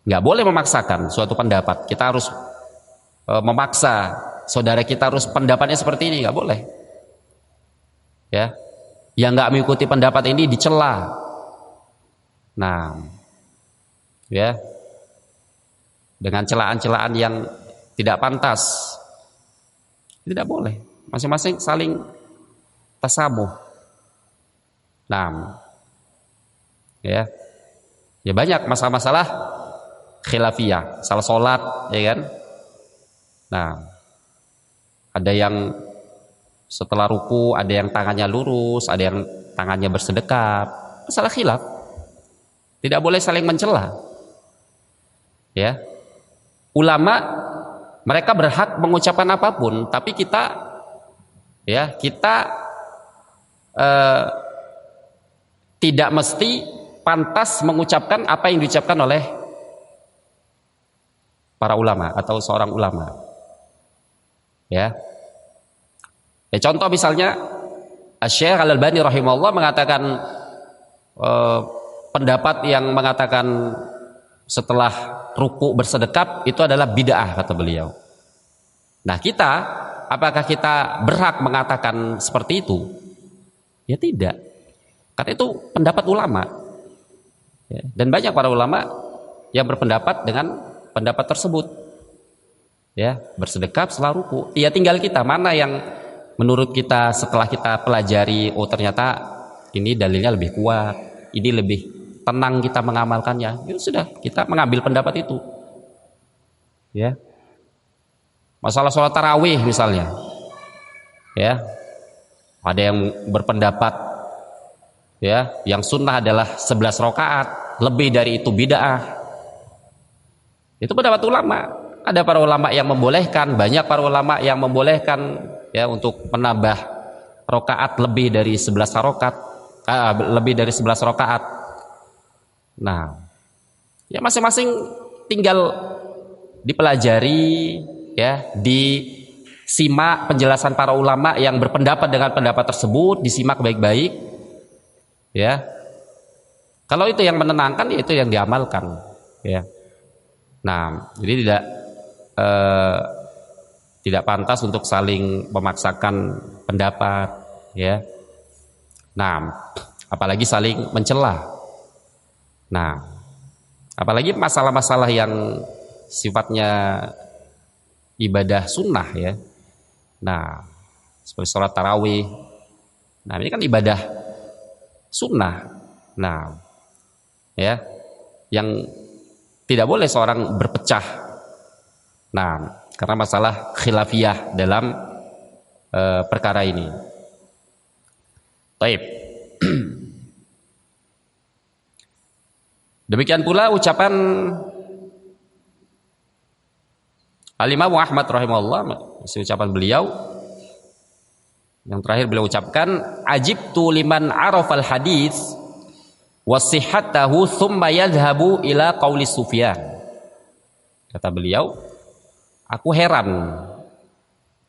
Nggak boleh memaksakan suatu pendapat. Kita harus memaksa saudara kita harus pendapatnya seperti ini, nggak boleh ya. Yang nggak mengikuti pendapat ini dicela. Nah ya, dengan celaan-celaan yang tidak pantas, tidak boleh. Masing-masing saling tasamuh. Nah, ya. Ya banyak masalah-masalah khilafiyah, salah sholat, ya kan? Nah, ada yang setelah ruku, ada yang tangannya lurus, ada yang tangannya bersedekap. Masalah khilaf. Tidak boleh saling mencela. Ya. Ulama mereka berhak mengucapkan apapun, tapi kita tidak mesti pantas mengucapkan apa yang diucapkan oleh para ulama atau seorang ulama. Ya. Contoh misalnya Asy-Syaikh Al-Albani rahimahullah mengatakan pendapat yang mengatakan setelah ruku bersedekap itu adalah bid'ah, kata beliau. Nah, kita apakah kita berhak mengatakan seperti itu? Ya tidak. Karena itu pendapat ulama. Ya, dan banyak para ulama yang berpendapat dengan pendapat tersebut. Ya, bersedekap setelah ruku. Ya tinggal kita mana yang menurut kita setelah kita pelajari, oh ternyata ini dalilnya lebih kuat, ini lebih tenang kita mengamalkannya. Ya sudah, kita mengambil pendapat itu. Ya. Masalah sholat tarawih misalnya. Ya. Ada yang berpendapat ya, yang sunnah adalah 11 rakaat, lebih dari itu bid'ah. Itu pendapat ulama. Ada para ulama yang membolehkan, banyak para ulama yang membolehkan ya untuk menambah rakaat lebih dari 11 rakaat, lebih dari 11 rakaat. Nah, ya masing-masing tinggal dipelajari ya, disimak penjelasan para ulama yang berpendapat dengan pendapat tersebut, disimak baik-baik. Ya, kalau itu yang menenangkan, ya itu yang diamalkan. Ya, nah, jadi tidak pantas untuk saling memaksakan pendapat. Ya, nah, apalagi saling mencela. Nah, apalagi masalah-masalah yang sifatnya ibadah sunnah ya. Nah, seperti sholat tarawih. Nah, ini kan ibadah sunnah. Nah, ya, yang tidak boleh seorang berpecah. Nah, karena masalah khilafiyah dalam perkara ini. Baik. Demikian pula ucapan Al-Imam Ahmad rahimahullah, ucapan beliau yang terakhir beliau ucapkan, ajibtu liman arafal hadits wasihhatahu thumma yadhhabu ila qauli Sufyan. Kata beliau, aku heran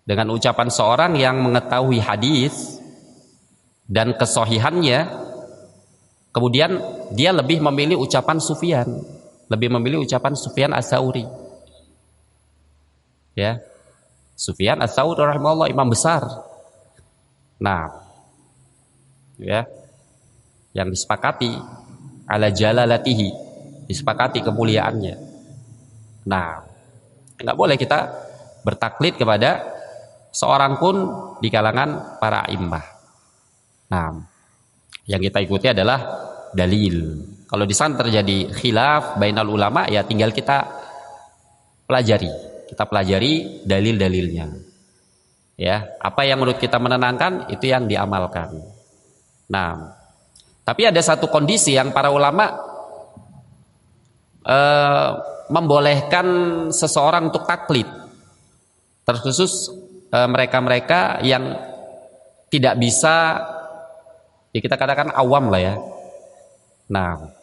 dengan ucapan seorang yang mengetahui hadis dan kesohihannya, kemudian dia lebih memilih ucapan Sufyan, lebih memilih ucapan Sufyan Ats-Tsauri. Ya, Sufyan Ats-Tsauri rahimahullah imam besar. Nah, ya, yang disepakati ala jalalatihi, disepakati kemuliaannya. Nah, nggak boleh kita bertaklid kepada seorang pun di kalangan para a'immah. Nah, yang kita ikuti adalah dalil. Kalau di sana terjadi khilaf bainal ulama, ya tinggal kita pelajari. Kita pelajari dalil-dalilnya. Ya, apa yang menurut kita menenangkan itu yang diamalkan. Nah, tapi ada satu kondisi yang para ulama membolehkan seseorang untuk taklid, terkhusus mereka-mereka yang tidak bisa, ya kita katakan awam lah ya. Nah,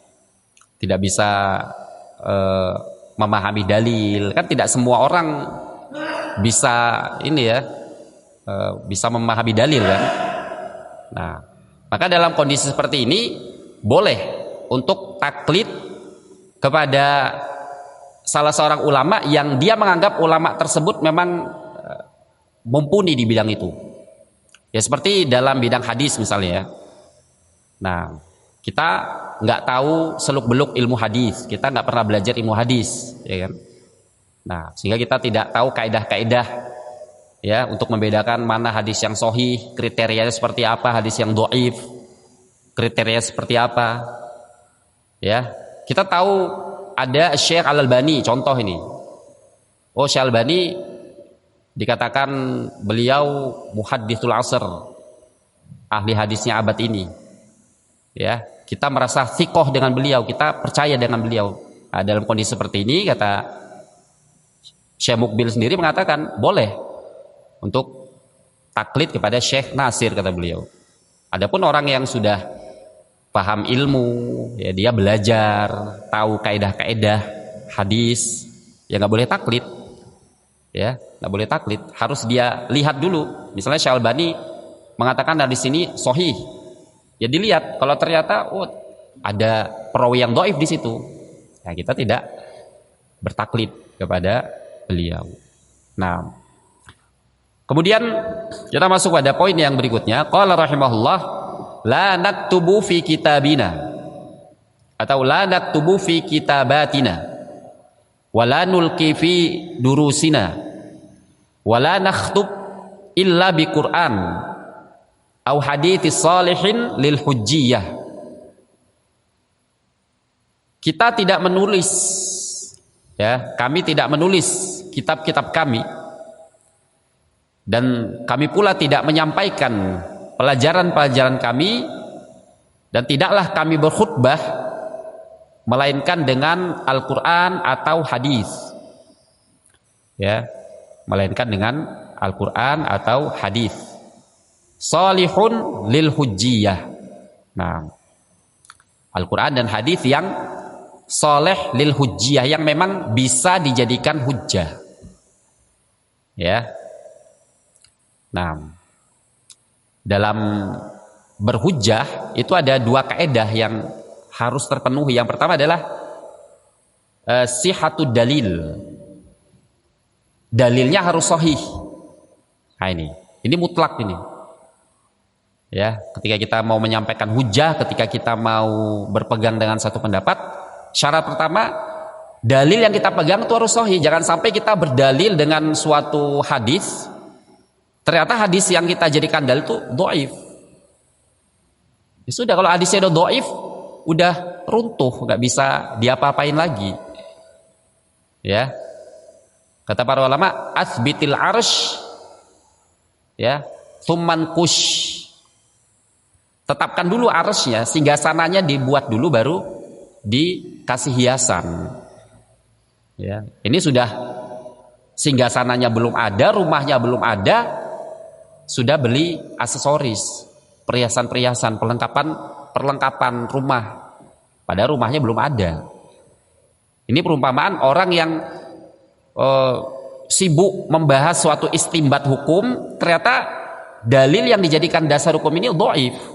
tidak bisa memahami dalil, kan tidak semua orang bisa ini ya, bisa memahami dalil kan. Nah, maka dalam kondisi seperti ini boleh untuk taklid kepada salah seorang ulama yang dia menganggap ulama tersebut memang mumpuni di bidang itu. Ya seperti dalam bidang hadis misalnya ya. Nah, kita nggak tahu seluk-beluk ilmu hadis, kita nggak pernah belajar ilmu hadis, ya kan? Nah, sehingga kita tidak tahu kaidah-kaidah ya, untuk membedakan mana hadis yang sahih, kriterianya seperti apa, hadis yang dhaif, kriterianya seperti apa. Ya, kita tahu ada Syekh Al-Albani, contoh ini. Oh, Syekh Al-Albani dikatakan beliau muhadditsul asr, ahli hadisnya abad ini. Ya, kita merasa thiqah dengan beliau, kita percaya dengan beliau. Nah, dalam kondisi seperti ini, kata Syekh Mukbil sendiri mengatakan boleh untuk taklid kepada Syekh Nasir, kata beliau. Adapun orang yang sudah paham ilmu, ya dia belajar, tahu kaidah-kaidah hadis, ya nggak boleh taklid. Ya, nggak boleh taklid, harus dia lihat dulu. Misalnya Syekh Albani mengatakan hadis ini sahih, ya dilihat. Kalau ternyata ada perawi yang dhaif di situ, ya kita tidak bertaklid kepada beliau. Nah, kemudian kita masuk pada poin yang berikutnya. Qala rahimahullah, la naktubu fi kitabina, atau la naktubu fi kitabatina, wala nulqi fi durusina, wala nakhtub illa bi Qur'an au hadits salihin lil hujjiyah. Kita tidak menulis, ya, kami tidak menulis kitab-kitab kami, dan kami pula tidak menyampaikan pelajaran-pelajaran kami, dan tidaklah kami berkhutbah melainkan dengan Al-Quran atau hadis, ya, melainkan dengan Al-Quran atau hadis salihun lil hujjiyah. Nah, Al-Quran dan hadis yang soleh lil hujjiyah, yang memang bisa dijadikan hujjah, ya. Nah, dalam berhujjah itu ada dua kaidah yang harus terpenuhi. Yang pertama adalah sihatud dalil, dalilnya harus sahih. Nah, ini mutlak ini. Ya, ketika kita mau menyampaikan hujjah, ketika kita mau berpegang dengan satu pendapat, syarat pertama, dalil yang kita pegang itu harus sahih. Jangan sampai kita berdalil dengan suatu hadis, ternyata hadis yang kita jadikan dalil itu dhaif. Ya sudah, kalau hadisnya udah dhaif, udah runtuh, nggak bisa diapa-apain lagi. Ya, kata para ulama, asbitil arsh, ya, thumman kush. Tetapkan dulu arsy-nya, singgasananya dibuat dulu, baru dikasih hiasan. Ya, ini sudah singgasananya belum ada, rumahnya belum ada, sudah beli aksesoris, perhiasan-perhiasan, perlengkapan rumah, padahal rumahnya belum ada. Ini perumpamaan orang yang sibuk membahas suatu istimbat hukum, ternyata dalil yang dijadikan dasar hukum ini dhaif.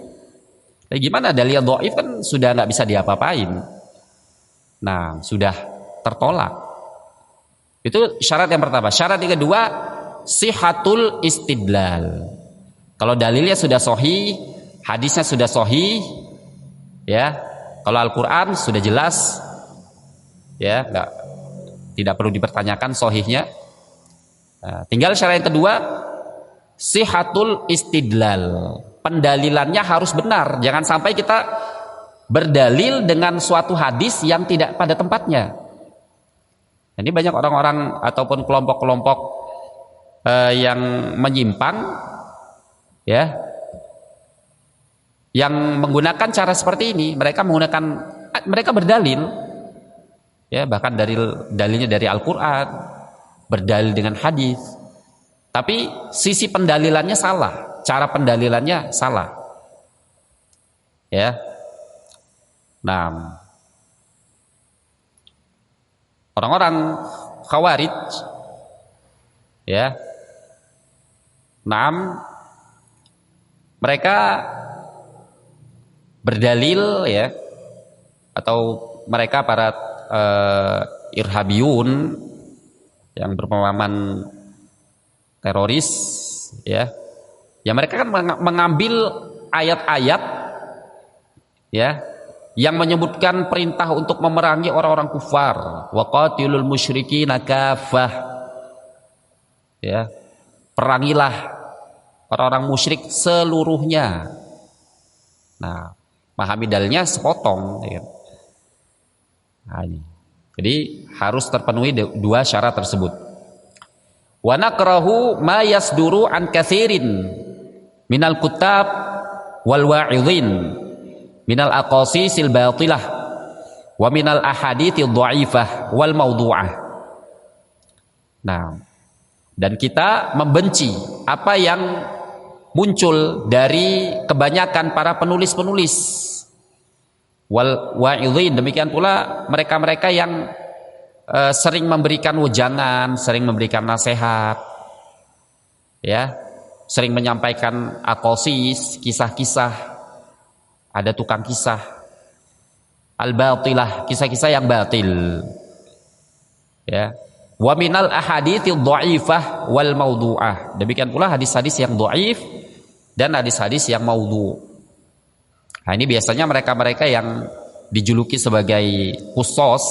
Gimana dalil dhaif, kan sudah nggak bisa diapa-apain. Nah, sudah tertolak. Itu syarat yang pertama. Syarat yang kedua, sihatul istidlal. Kalau dalilnya sudah sahih, hadisnya sudah sahih, ya. Kalau Al-Quran sudah jelas, ya, tidak perlu dipertanyakan sahihnya. Nah, tinggal syarat yang kedua, sihatul istidlal. Pendalilannya harus benar. Jangan sampai kita berdalil dengan suatu hadis yang tidak pada tempatnya. Ini banyak orang-orang ataupun kelompok-kelompok yang menyimpang, ya, yang menggunakan cara seperti ini. Mereka berdalil, ya, bahkan dalilnya dari Al-Quran, berdalil dengan hadis, tapi sisi pendalilannya salah. Cara pendalilannya salah, ya. Nah, orang-orang Khawarij, ya, mereka berdalil, ya, atau mereka para irhabiyun yang berpemahaman teroris, ya. Ya, mereka kan mengambil ayat-ayat, ya, yang menyebutkan perintah untuk memerangi orang-orang kufar, wa qatilul musyrikina kaffah, ya, perangilah orang-orang musyrik seluruhnya. Nah, memahami dalilnya sepotong, ya. Nah, ini. Jadi harus terpenuhi dua syarat tersebut. Wa nakrahu ma yasduru an katsirin minal kutab wal wa'idhin minal aqasisil batilah wa minal ahaditsil dha'ifah wal mawdu'ah. Nah, dan kita membenci apa yang muncul dari kebanyakan para penulis-penulis wal wa'idhin, demikian pula mereka-mereka yang sering memberikan wejangan, sering memberikan nasihat, ya, sering menyampaikan aqasis, kisah-kisah, ada tukang kisah, al-batilah, kisah-kisah yang batil, ya, wa minal ahaditsil dha'ifah wal maudu'ah, demikian pula hadis-hadis yang dhaif dan hadis-hadis yang maudhu'. Nah, ini biasanya mereka-mereka yang dijuluki sebagai qussos,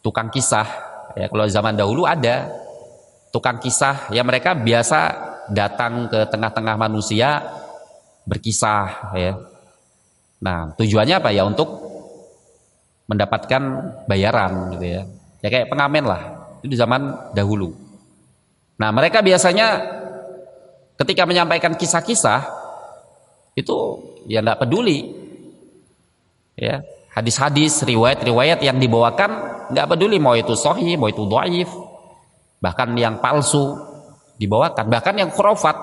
tukang kisah, ya. Kalau zaman dahulu ada tukang kisah, ya, mereka biasa datang ke tengah-tengah manusia berkisah, ya. Nah, tujuannya apa? Ya, untuk mendapatkan bayaran, gitu, ya. Ya kayak pengamen lah, itu di zaman dahulu. Nah, mereka biasanya ketika menyampaikan kisah-kisah itu ya nggak peduli, ya, hadis-hadis, riwayat-riwayat yang dibawakan, nggak peduli mau itu sahih, mau itu dhaif, bahkan yang palsu dibawakan, bahkan yang khurafat,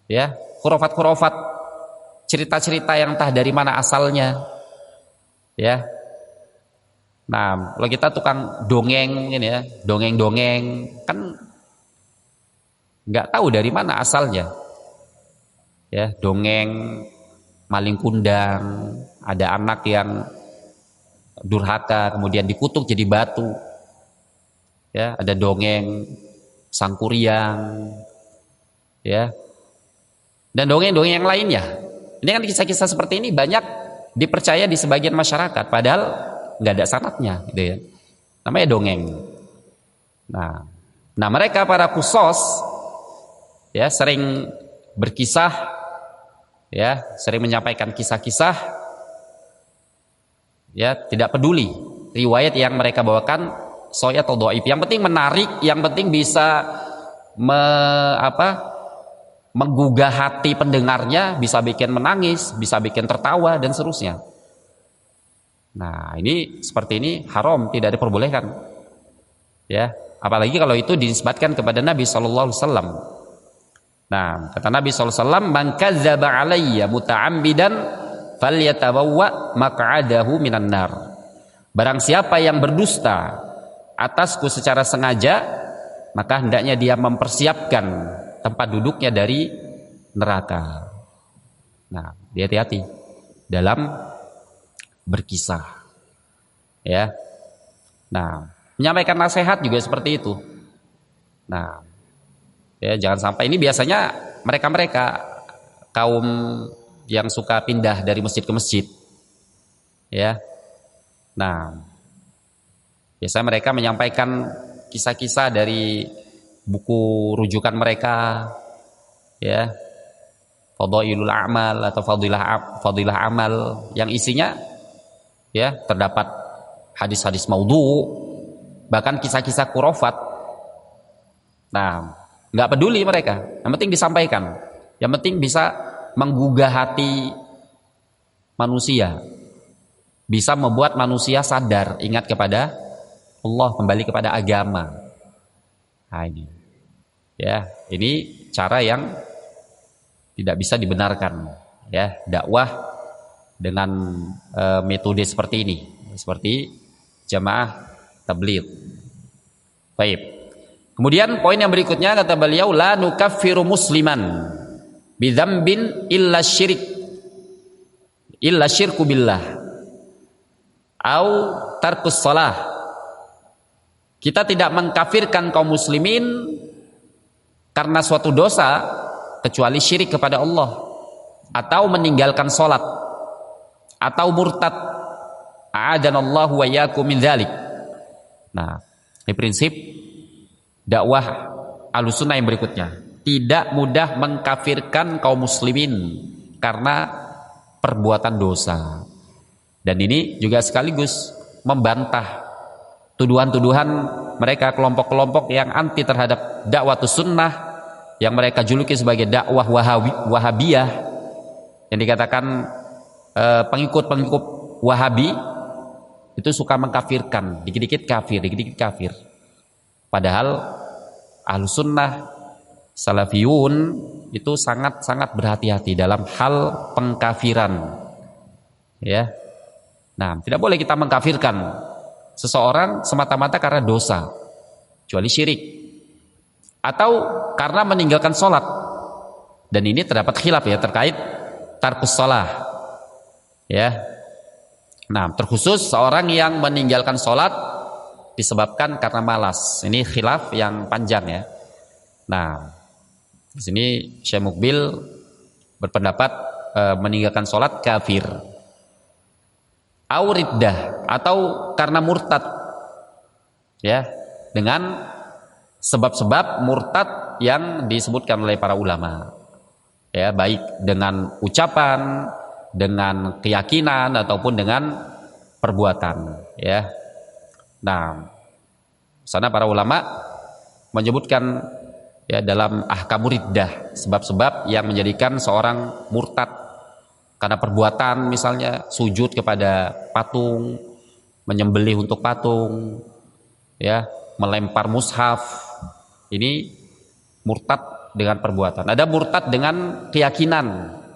ya, khurafat-khurafat, cerita-cerita yang entah dari mana asalnya, ya. Nah, kalau kita tukang dongeng ini, ya, dongeng-dongeng, kan nggak tahu dari mana asalnya, ya, dongeng maling kundang, ada anak yang durhaka kemudian dikutuk jadi batu, ya, ada dongeng sang kuryang, ya, dan dongeng-dongeng yang lainnya. Ini kan kisah-kisah seperti ini banyak dipercaya di sebagian masyarakat, padahal nggak ada sanadnya, gitu, ya. Namanya dongeng. Nah, mereka para qussos, ya, sering berkisah, ya, sering menyampaikan kisah-kisah, ya, tidak peduli riwayat yang mereka bawakan sahih atau dhaif, yang penting menarik, yang penting bisa menggugah hati pendengarnya, bisa bikin menangis, bisa bikin tertawa dan seterusnya. Nah, ini seperti ini haram, tidak diperbolehkan, ya, apalagi kalau itu dinisbatkan kepada Nabi sallallahu alaihi wasallam. Nah, kata Nabi SAW, man kadzdzaba alayya muta'ammidan falyatabawwa maq'adahu minan nar. Barang siapa yang berdusta atasku secara sengaja, maka hendaknya dia mempersiapkan tempat duduknya dari neraka. Nah, hati-hati dalam berkisah, ya. Nah, menyampaikan nasihat juga seperti itu. Nah, ya, jangan sampai, ini biasanya mereka-mereka kaum yang suka pindah dari masjid ke masjid, ya. Nah, biasanya mereka menyampaikan kisah-kisah dari buku rujukan mereka, ya, Fadailul A'mal atau Fadilah Amal, yang isinya, ya, terdapat hadis-hadis maudhu, bahkan kisah-kisah khurafat. Nah, nggak peduli mereka, yang penting disampaikan, yang penting bisa menggugah hati manusia, bisa membuat manusia sadar, ingat kepada Allah, kembali kepada agama. Nah, ini, ya, ini cara yang tidak bisa dibenarkan, ya, dakwah dengan metode seperti ini, seperti jamaah tabligh. Baik. Kemudian poin yang berikutnya, kata beliau, la nukaffiru musliman bidzambin illa syirku billah au tarkus shalah. Kita tidak mengkafirkan kaum muslimin karena suatu dosa kecuali syirik kepada Allah, atau meninggalkan salat, atau murtad. A'adanallahu wa iyyakum min dzalik. Nah, ini prinsip dakwah Ahlussunnah yang berikutnya, tidak mudah mengkafirkan kaum muslimin karena perbuatan dosa. Dan ini juga sekaligus membantah tuduhan-tuduhan mereka, kelompok-kelompok yang anti terhadap dakwatus sunnah, yang mereka juluki sebagai dakwah wahabiyah, yang dikatakan pengikut-pengikut wahabi itu suka mengkafirkan, dikit-dikit kafir, dikit-dikit kafir. Padahal Ahlussunnah Salafiyun itu sangat-sangat berhati-hati dalam hal pengkafiran, ya. Nah, tidak boleh kita mengkafirkan seseorang semata-mata karena dosa, kecuali syirik, atau karena meninggalkan sholat. Dan ini terdapat khilaf ya terkait tarkus sholah, ya. Nah, terkhusus seorang yang meninggalkan sholat disebabkan karena malas. Ini khilaf yang panjang ya. Nah, di sini Syekh Mukbil berpendapat meninggalkan sholat kafir, auriddah, atau karena murtad, ya, dengan sebab-sebab murtad yang disebutkan oleh para ulama, ya, baik dengan ucapan, dengan keyakinan, ataupun dengan perbuatan, ya. Nah, sana para ulama menyebutkan ya dalam ahkamur riddah sebab-sebab yang menjadikan seorang murtad karena perbuatan, misalnya sujud kepada patung, menyembelih untuk patung, ya, melempar mushaf. Ini murtad dengan perbuatan. Ada murtad dengan keyakinan,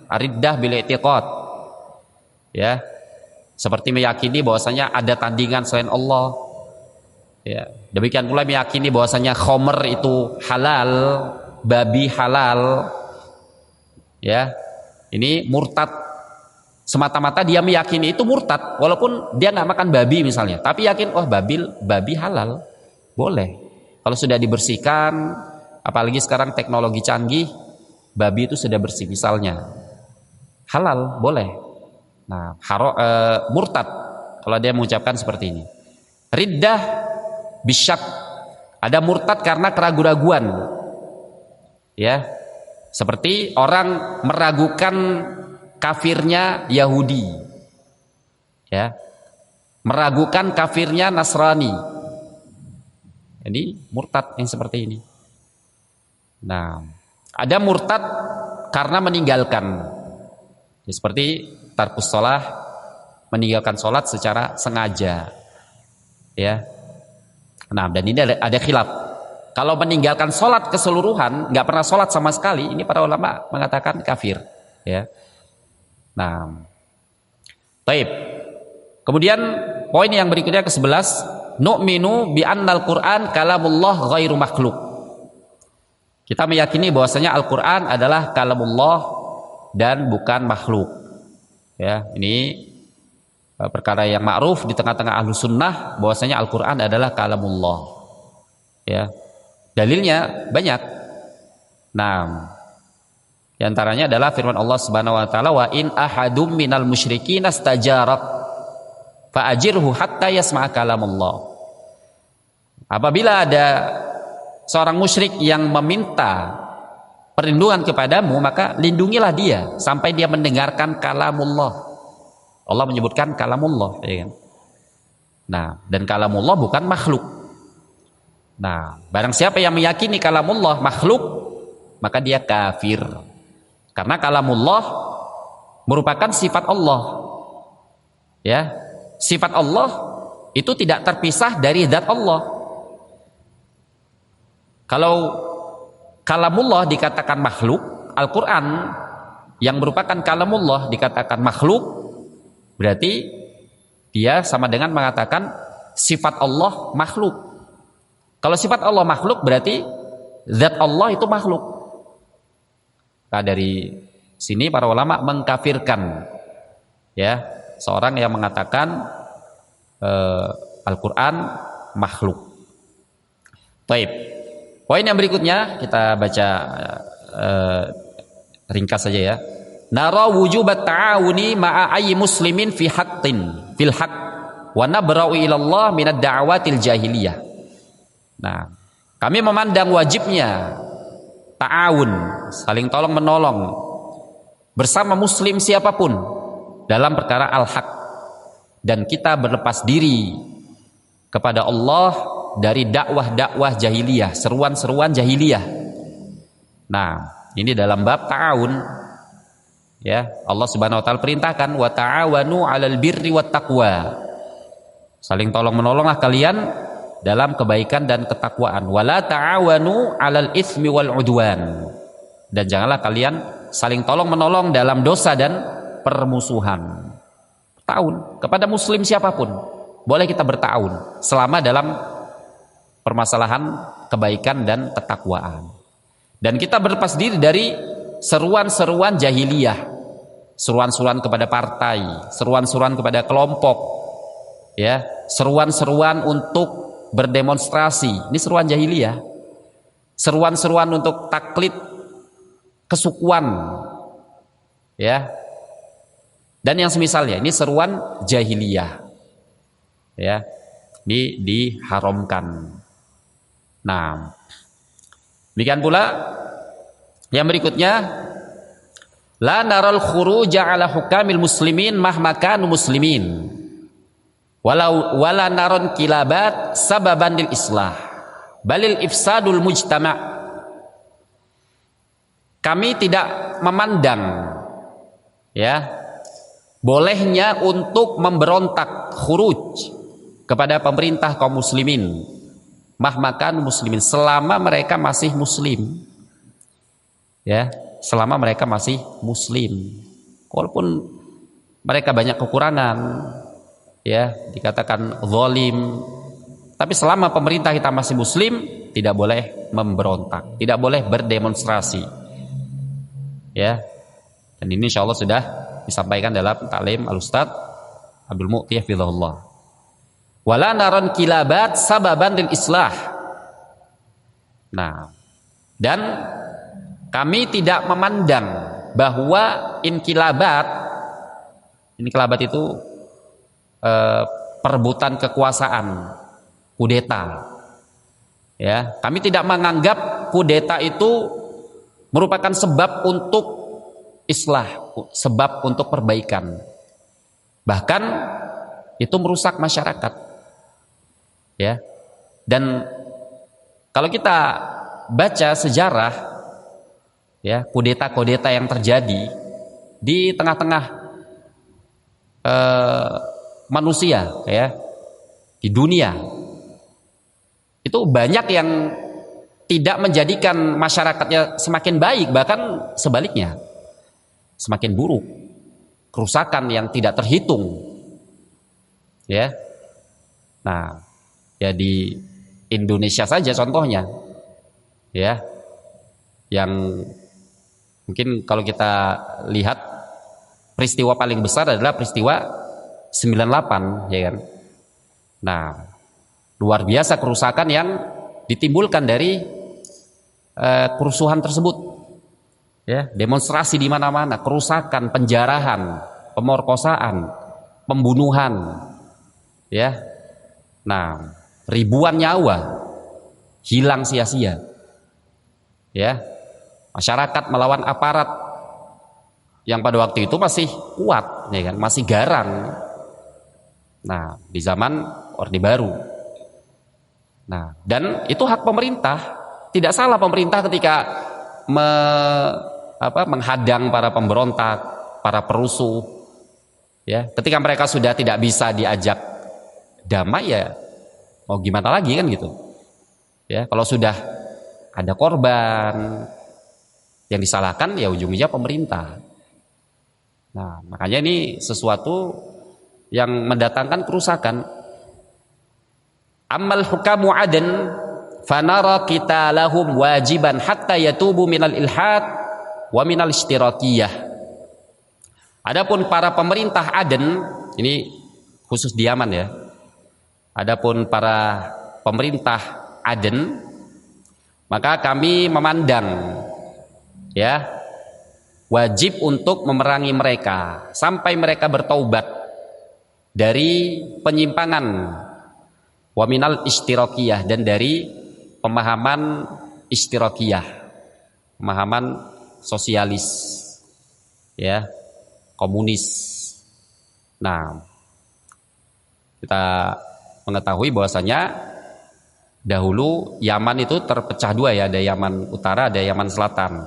riddah bil i'tiqad, ya, seperti meyakini bahwasanya ada tandingan selain Allah. Ya, demikian pula meyakini bahwasanya khomer itu halal, babi halal. Ya, ini murtad. Semata-mata dia meyakini itu murtad, walaupun dia nggak makan babi misalnya, tapi yakin, oh babi halal, boleh. Kalau sudah dibersihkan, apalagi sekarang teknologi canggih, babi itu sudah bersih misalnya, halal, boleh. Nah, murtad kalau dia mengucapkan seperti ini. Riddah bisyak, ada murtad karena keraguan-raguan, ya, seperti orang meragukan kafirnya Yahudi, ya, meragukan kafirnya Nasrani. Jadi murtad yang seperti ini. Nah, ada murtad karena meninggalkan, ya, seperti tarkus sholah, meninggalkan sholat secara sengaja, ya. Nah, dan ini ada khilaf. Kalau meninggalkan sholat keseluruhan, nggak pernah sholat sama sekali, ini para ulama mengatakan kafir, ya. Nah, baik. Kemudian poin yang berikutnya ke-11, nu'minu bi annal Qur'an kalamullah ghairu makhluk. Kita meyakini bahwasanya Al-Qur'an adalah kalamullah dan bukan makhluk. Ya, ini perkara yang ma'ruf di tengah-tengah Ahlussunnah bahwasanya Al-Qur'an adalah kalamullah. Ya. Dalilnya banyak. Nah, di antaranya adalah firman Allah Subhanahu wa taala, wa in ahadum minal musyrikin astajarak fa ajirhu hatta yasma'a kalamullah. Apabila ada seorang musyrik yang meminta perlindungan kepadamu, maka lindungilah dia sampai dia mendengarkan kalamullah. Allah menyebutkan kalamullah, ya kan? Nah, dan kalamullah bukan makhluk. Nah, barang siapa yang meyakini kalamullah makhluk, maka dia kafir. Karena kalamullah merupakan sifat Allah. Ya, sifat Allah itu tidak terpisah dari zat Allah. Kalau kalamullah dikatakan makhluk, Al-Qur'an yang merupakan kalamullah dikatakan makhluk, berarti dia sama dengan mengatakan sifat Allah makhluk. Kalau sifat Allah makhluk berarti zat Allah itu makhluk. Nah, dari sini para ulama mengkafirkan, ya, seorang yang mengatakan Al-Qur'an makhluk. Baik. Poin yang berikutnya kita baca ringkas saja ya. Nara wujubat ta'awuni ma'a ayyi muslimin fi haqqin fil haqq wa nabra'u ila Allah min ad-da'awatil jahiliyah. Nah, Kami memandang wajibnya ta'awun, saling tolong menolong bersama muslim siapapun dalam perkara al-haq, dan kita berlepas diri kepada Allah dari dakwah-dakwah jahiliyah, seruan-seruan jahiliyah. Nah, ini dalam bab ta'awun, ya, Allah Subhanahu wa taala perintahkan wa ta'awanu 'alal birri wat taqwa. Saling tolong menolonglah kalian dalam kebaikan dan ketakwaan. Wala ta'awanu 'alal itsmi wal 'udwan. Dan janganlah kalian saling tolong menolong dalam dosa dan permusuhan. Ta'awun kepada muslim siapapun. Boleh kita berta'awun selama dalam permasalahan kebaikan dan ketakwaan. Dan kita berlepas diri dari seruan-seruan jahiliyah, seruan-seruan kepada partai, seruan-seruan kepada kelompok, ya, seruan-seruan untuk berdemonstrasi. Ini seruan jahiliyah. Seruan-seruan untuk taklid kesukuan, ya, dan yang semisalnya. Ini seruan jahiliyah, ya, diharamkan. Nah, demikian pula yang berikutnya, la naral khuruja ala hukamil muslimin mahma kanu muslimin wala naron kilabat sababan lil islah balil ifsadul mujtama'. Kami tidak memandang, ya, bolehnya untuk memberontak, khuruj kepada pemerintah kaum muslimin mahmakan muslimin, selama mereka masih muslim, ya, selama mereka masih muslim, walaupun mereka banyak kekurangan, ya, dikatakan zalim, tapi selama pemerintah kita masih muslim, tidak boleh memberontak, tidak boleh berdemonstrasi, ya. Dan ini insya Allah sudah disampaikan dalam taklim Al-Ustaz Abdul Mu'ti hafizahullah. Wala naron kilabat sababan lil islah. Nah, dan kami tidak memandang bahwa inkilabat itu perebutan kekuasaan, kudeta, ya, kami tidak menganggap kudeta itu merupakan sebab untuk islah, sebab untuk perbaikan. Bahkan itu merusak masyarakat, ya. Dan kalau kita baca sejarah, ya, kudeta-kudeta yang terjadi di tengah-tengah manusia, ya, di dunia, itu banyak yang tidak menjadikan masyarakatnya semakin baik, bahkan sebaliknya semakin buruk, kerusakan yang tidak terhitung, ya. Nah, ya, di Indonesia saja contohnya, ya, yang mungkin kalau kita lihat peristiwa paling besar adalah peristiwa 98, ya kan. Nah, luar biasa kerusakan yang ditimbulkan dari kerusuhan tersebut, ya, demonstrasi di mana-mana, kerusakan, penjarahan, pemerkosaan, pembunuhan, ya. Nah, ribuan nyawa hilang sia-sia, ya. Masyarakat melawan aparat yang pada waktu itu masih kuat, ya kan, masih garang. Nah, di zaman Orde Baru. Nah, dan itu hak pemerintah. Tidak salah pemerintah ketika menghadang para pemberontak, para perusuh, ya. Ketika mereka sudah tidak bisa diajak damai, ya mau gimana lagi, kan gitu, ya. Kalau sudah ada korban, yang disalahkan ya ujung-ujungnya pemerintah. Nah, makanya ini sesuatu yang mendatangkan kerusakan. Ammal hukamu adan fanara qitalahum wajiban hatta yatubu minal ilhad wa minal ishtirakiyah. Adapun para pemerintah Aden, ini khusus di Yaman, ya. Adapun para pemerintah Aden, maka kami memandang, ya, wajib untuk memerangi mereka sampai mereka bertaubat dari penyimpangan, wa minal ishtirakiyah, dan dari pemahaman ishtirakiyah, pemahaman sosialis, ya, komunis. Nah, kita mengetahui bahwasanya dahulu Yaman itu terpecah dua ya, ada Yaman Utara, ada Yaman Selatan.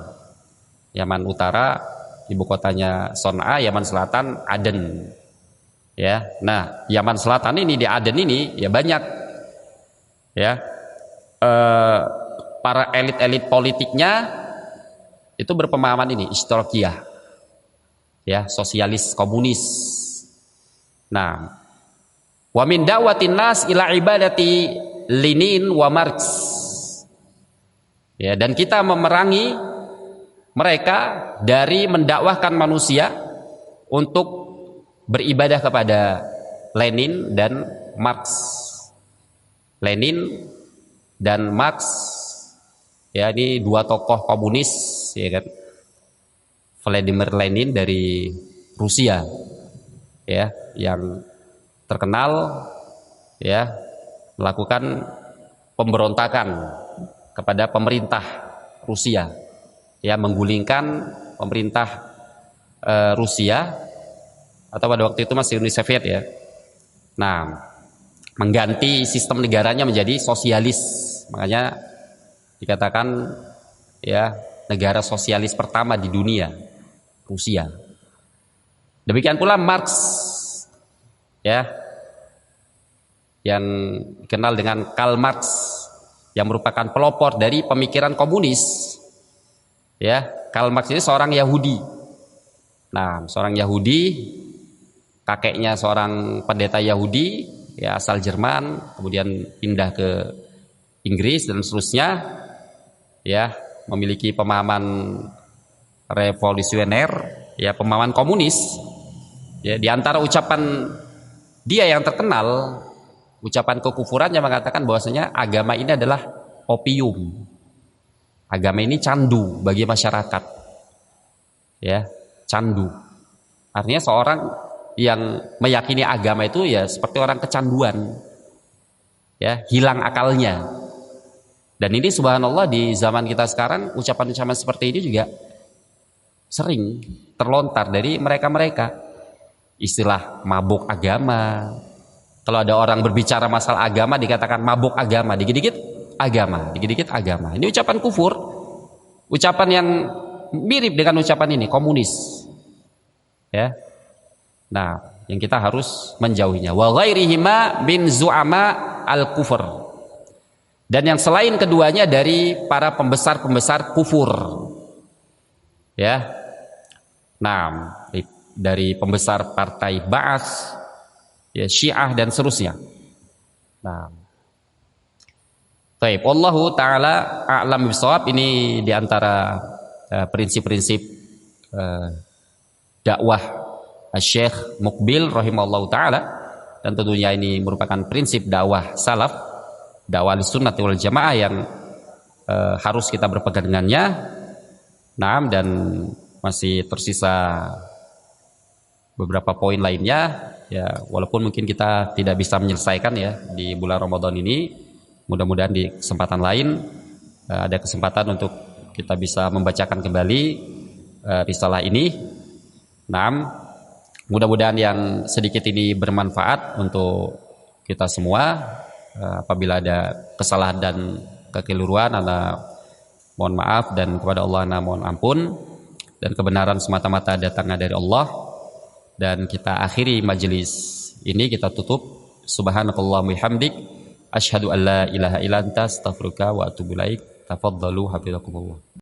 Yaman Utara ibu kotanya Son'a, Yaman Selatan Aden. Ya. Nah, Yaman Selatan ini di Aden ini ya banyak ya para elit-elit politiknya itu berpemahaman ini ishtirakiyah. Ya, sosialis komunis. Nah, wa min da'watin nas ila ibadati Lenin wa Marx. Ya, dan kita memerangi mereka dari mendakwahkan manusia untuk beribadah kepada Lenin dan Marx. Lenin dan Marx, ya, ini dua tokoh komunis, ya kan. Vladimir Lenin dari Rusia, ya, yang terkenal, ya, melakukan pemberontakan kepada pemerintah Rusia, ya, menggulingkan pemerintah Rusia, atau pada waktu itu masih Uni Soviet, ya. Nah, mengganti sistem negaranya menjadi sosialis, makanya dikatakan, ya, negara sosialis pertama di dunia, Rusia. Demikian pula Marx, ya, yang dikenal dengan Karl Marx, yang merupakan pelopor dari pemikiran komunis. Ya, Karl Marx ini seorang Yahudi. Nah, seorang Yahudi, kakeknya seorang pendeta Yahudi, ya, asal Jerman, kemudian pindah ke Inggris dan seterusnya, ya, memiliki pemahaman revolusioner, ya, pemahaman komunis. Ya, di antara ucapan dia yang terkenal, ucapan kekufurannya mengatakan bahwasanya agama ini adalah opium. Agama ini candu bagi masyarakat. Ya, candu. Artinya seorang yang meyakini agama itu ya seperti orang kecanduan. Ya, hilang akalnya. Dan ini subhanallah di zaman kita sekarang ucapan-ucapan seperti ini juga sering terlontar dari mereka-mereka. Istilah mabuk agama. Kalau ada orang berbicara masalah agama dikatakan mabuk agama, dikit-dikit agama, dikit-dikit agama. Ini ucapan kufur, ucapan yang mirip dengan ucapan ini, komunis. Ya. Nah, yang kita harus menjauhinya. Wa ghairihima min zu'ama al-kufur. Dan yang selain keduanya dari para pembesar-pembesar kufur. Ya. Nah, dari pembesar partai Ba'ats, ya, Syiah dan seterusnya. Nah, baik, wallahu taala a'lam bishawab. Ini diantara prinsip-prinsip dakwah Syekh Muqbil rahimahullahu taala, dan tentunya ini merupakan prinsip dakwah salaf, dakwah Ahlussunnah wal Jamaah yang harus kita berpegang dengannya. Nah, dan masih tersisa beberapa poin lainnya, ya, walaupun mungkin kita tidak bisa menyelesaikan ya di bulan Ramadan ini. Mudah-mudahan di kesempatan lain ada kesempatan untuk kita bisa membacakan kembali risalah ini. Nah, mudah-mudahan yang sedikit ini bermanfaat untuk kita semua. Apabila ada kesalahan dan kekeliruan, Ana mohon maaf, dan kepada Allah Ana mohon ampun, dan kebenaran semata-mata datangnya dari Allah. Dan kita akhiri majelis ini, kita tutup. Subhanakallahumma bihamdik, asyhadu an la ilaha illa anta, astaghfiruka wa atubu ilaik. Tafadhalu hafizakumullah.